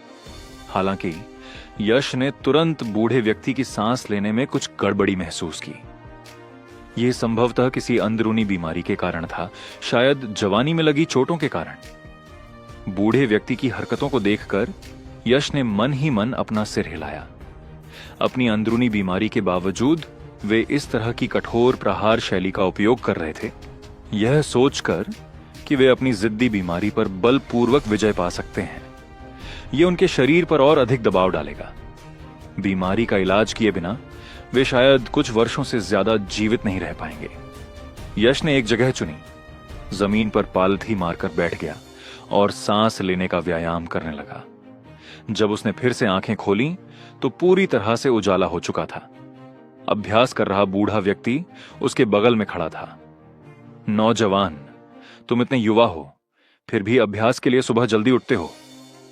हालांकि यश ने तुरंत बूढ़े व्यक्ति की सांस लेने में कुछ गड़बड़ी महसूस की। यह संभवतः किसी अंदरूनी बीमारी के कारण था, शायद जवानी में लगी चोटों के कारण। बूढ़े व्यक्ति की हरकतों को देखकर यश ने मन ही मन अपना सिर हिलाया। अपनी अंदरूनी बीमारी के बावजूद वे इस तरह की कठोर प्रहार शैली का उपयोग कर रहे थे, यह सोचकर कि वे अपनी जिद्दी बीमारी पर बलपूर्वक विजय पा सकते हैं। यह उनके शरीर पर और अधिक दबाव डालेगा। बीमारी का इलाज किए बिना वे शायद कुछ वर्षों से ज्यादा जीवित नहीं रह पाएंगे। यश ने एक जगह चुनी, जमीन पर पालथी मारकर बैठ गया और सांस लेने का व्यायाम करने लगा। जब उसने फिर से आंखें खोली तो पूरी तरह से उजाला हो चुका था। अभ्यास कर रहा बूढ़ा व्यक्ति उसके बगल में खड़ा था। नौजवान, तुम इतने युवा हो, फिर भी अभ्यास के लिए सुबह जल्दी उठते हो।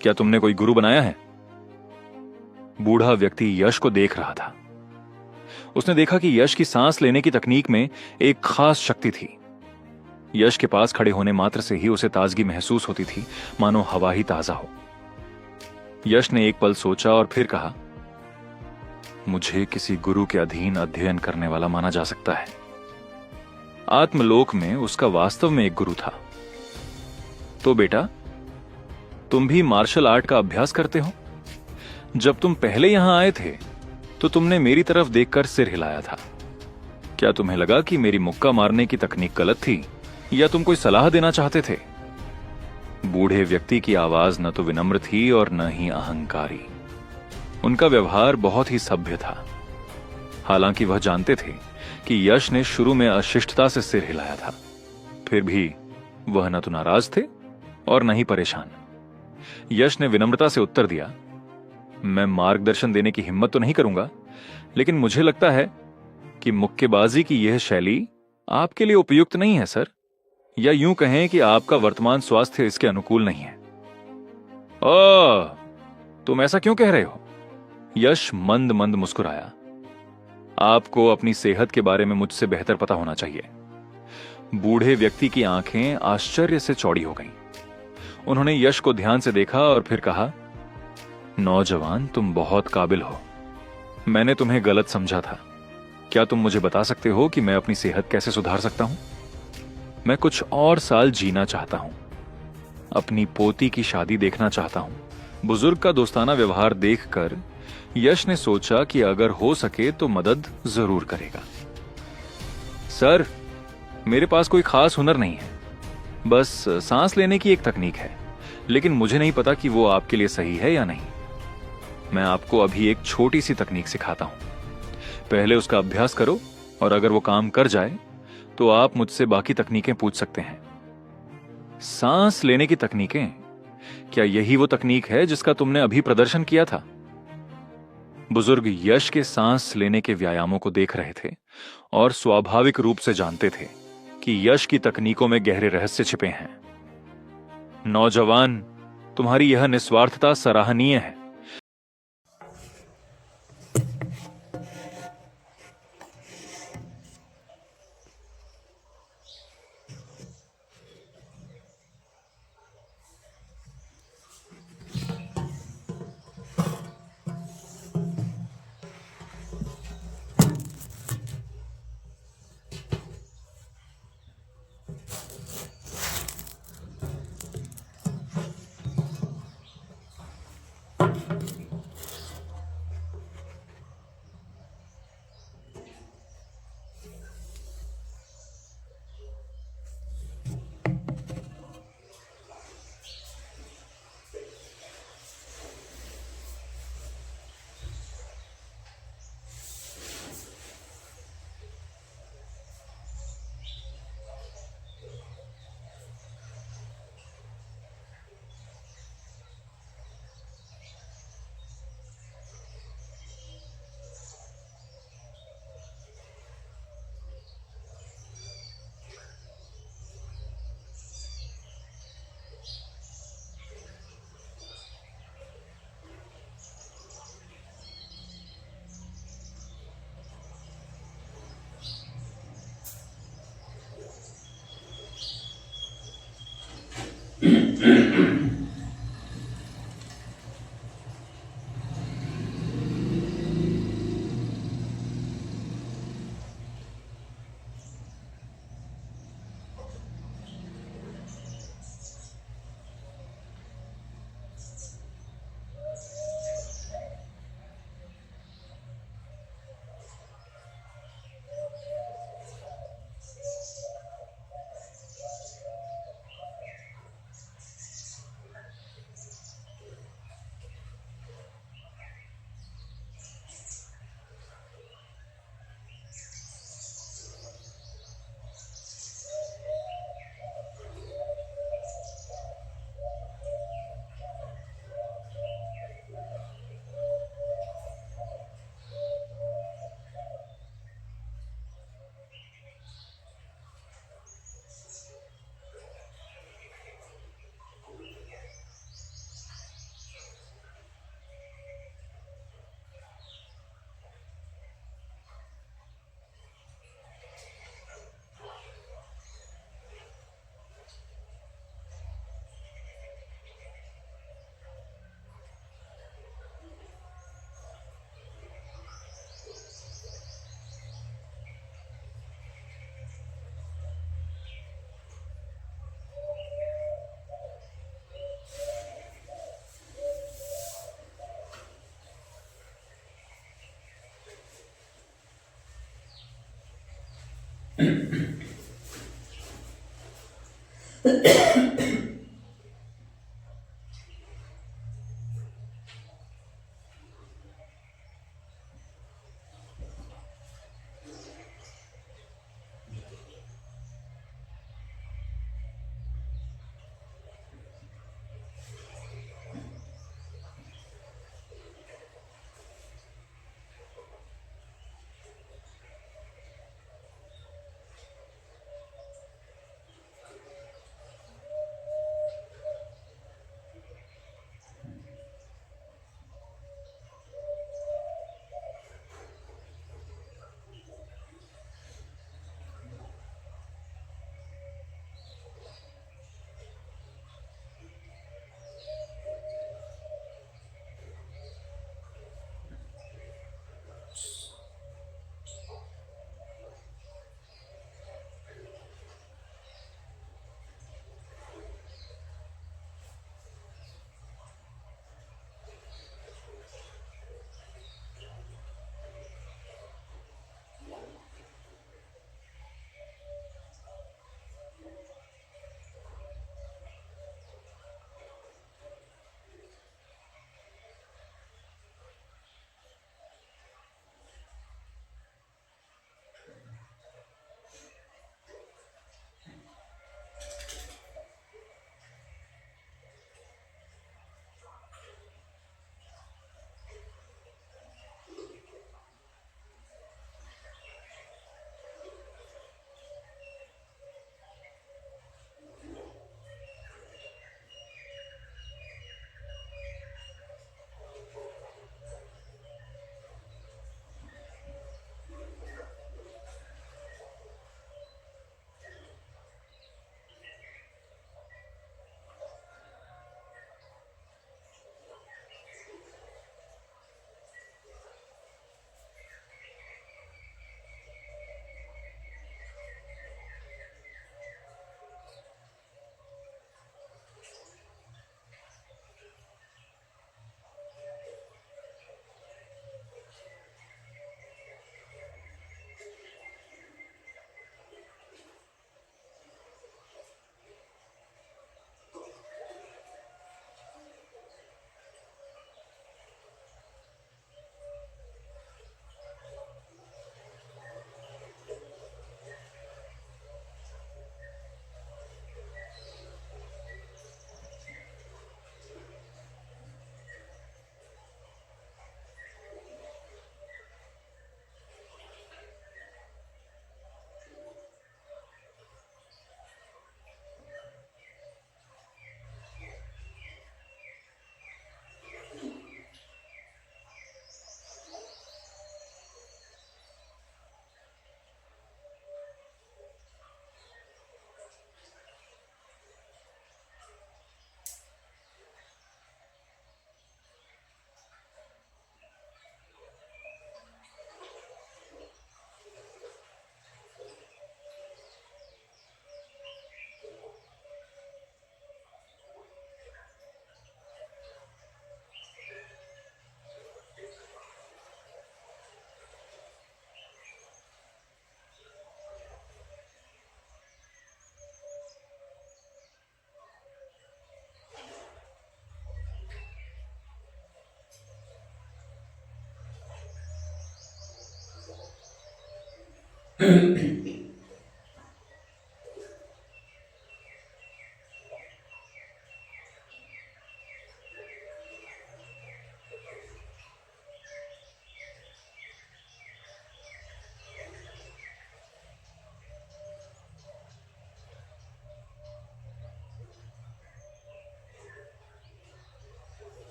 क्या तुमने कोई गुरु बनाया है? बूढ़ा व्यक्ति यश को देख रहा था। उसने देखा कि यश की सांस लेने की तकनीक में एक खास शक्ति थी। यश के पास खड़े होने मात्र से ही उसे ताजगी महसूस होती थी, मानो हवा ही ताजा हो। यश ने एक पल सोचा और फिर कहा, मुझे किसी गुरु के अधीन अध्ययन करने वाला माना जा सकता है। आत्मलोक में उसका वास्तव में एक गुरु था। तो बेटा, तुम भी मार्शल आर्ट का अभ्यास करते हो? जब तुम पहले यहां आए थे तो तुमने मेरी तरफ देखकर सिर हिलाया था। क्या तुम्हें लगा कि मेरी मुक्का मारने की तकनीक गलत थी, या तुम कोई सलाह देना चाहते थे? बूढ़े व्यक्ति की आवाज न तो विनम्र थी और न ही अहंकारी। उनका व्यवहार बहुत ही सभ्य था। हालांकि वह जानते थे कि यश ने शुरू में अशिष्टता से सिर हिलाया था, फिर भी वह न तो नाराज थे और न ही परेशान। यश ने विनम्रता से उत्तर दिया, मैं मार्गदर्शन देने की हिम्मत तो नहीं करूंगा, लेकिन मुझे लगता है कि मुक्केबाजी की यह शैली आपके लिए उपयुक्त नहीं है सर, या यूं कहें कि आपका वर्तमान स्वास्थ्य इसके अनुकूल नहीं है। ओह, तुम ऐसा क्यों कह रहे हो? यश मंद मंद मुस्कुराया। आपको अपनी सेहत के बारे में मुझसे बेहतर पता होना चाहिए। बूढ़े व्यक्ति की आंखें आश्चर्य से चौड़ी हो गईं। उन्होंने यश को ध्यान से देखा और फिर कहा, नौजवान, तुम बहुत काबिल हो। मैंने तुम्हें गलत समझा था। क्या तुम मुझे बता सकते हो कि मैं अपनी सेहत कैसे सुधार सकता हूं? मैं कुछ और साल जीना चाहता हूं। अपनी पोती की शादी देखना चाहता हूं। बुजुर्ग का दोस्ताना व्यवहार देखकर यश ने सोचा कि अगर हो सके तो मदद जरूर करेगा। सर, मेरे पास कोई खास हुनर नहीं है, बस सांस लेने की एक तकनीक है, लेकिन मुझे नहीं पता कि वो आपके लिए सही है या नहीं। मैं आपको अभी एक छोटी सी तकनीक सिखाता हूं। पहले उसका अभ्यास करो और अगर वो काम कर जाए तो आप मुझसे बाकी तकनीकें पूछ सकते हैं। सांस लेने की तकनीकें? क्या यही वो तकनीक है जिसका तुमने अभी प्रदर्शन किया था? बुजुर्ग यश के सांस लेने के व्यायामों को देख रहे थे और स्वाभाविक रूप से जानते थे कि यश की तकनीकों में गहरे रहस्य छिपे हैं। नौजवान, तुम्हारी यह निस्वार्थता सराहनीय है।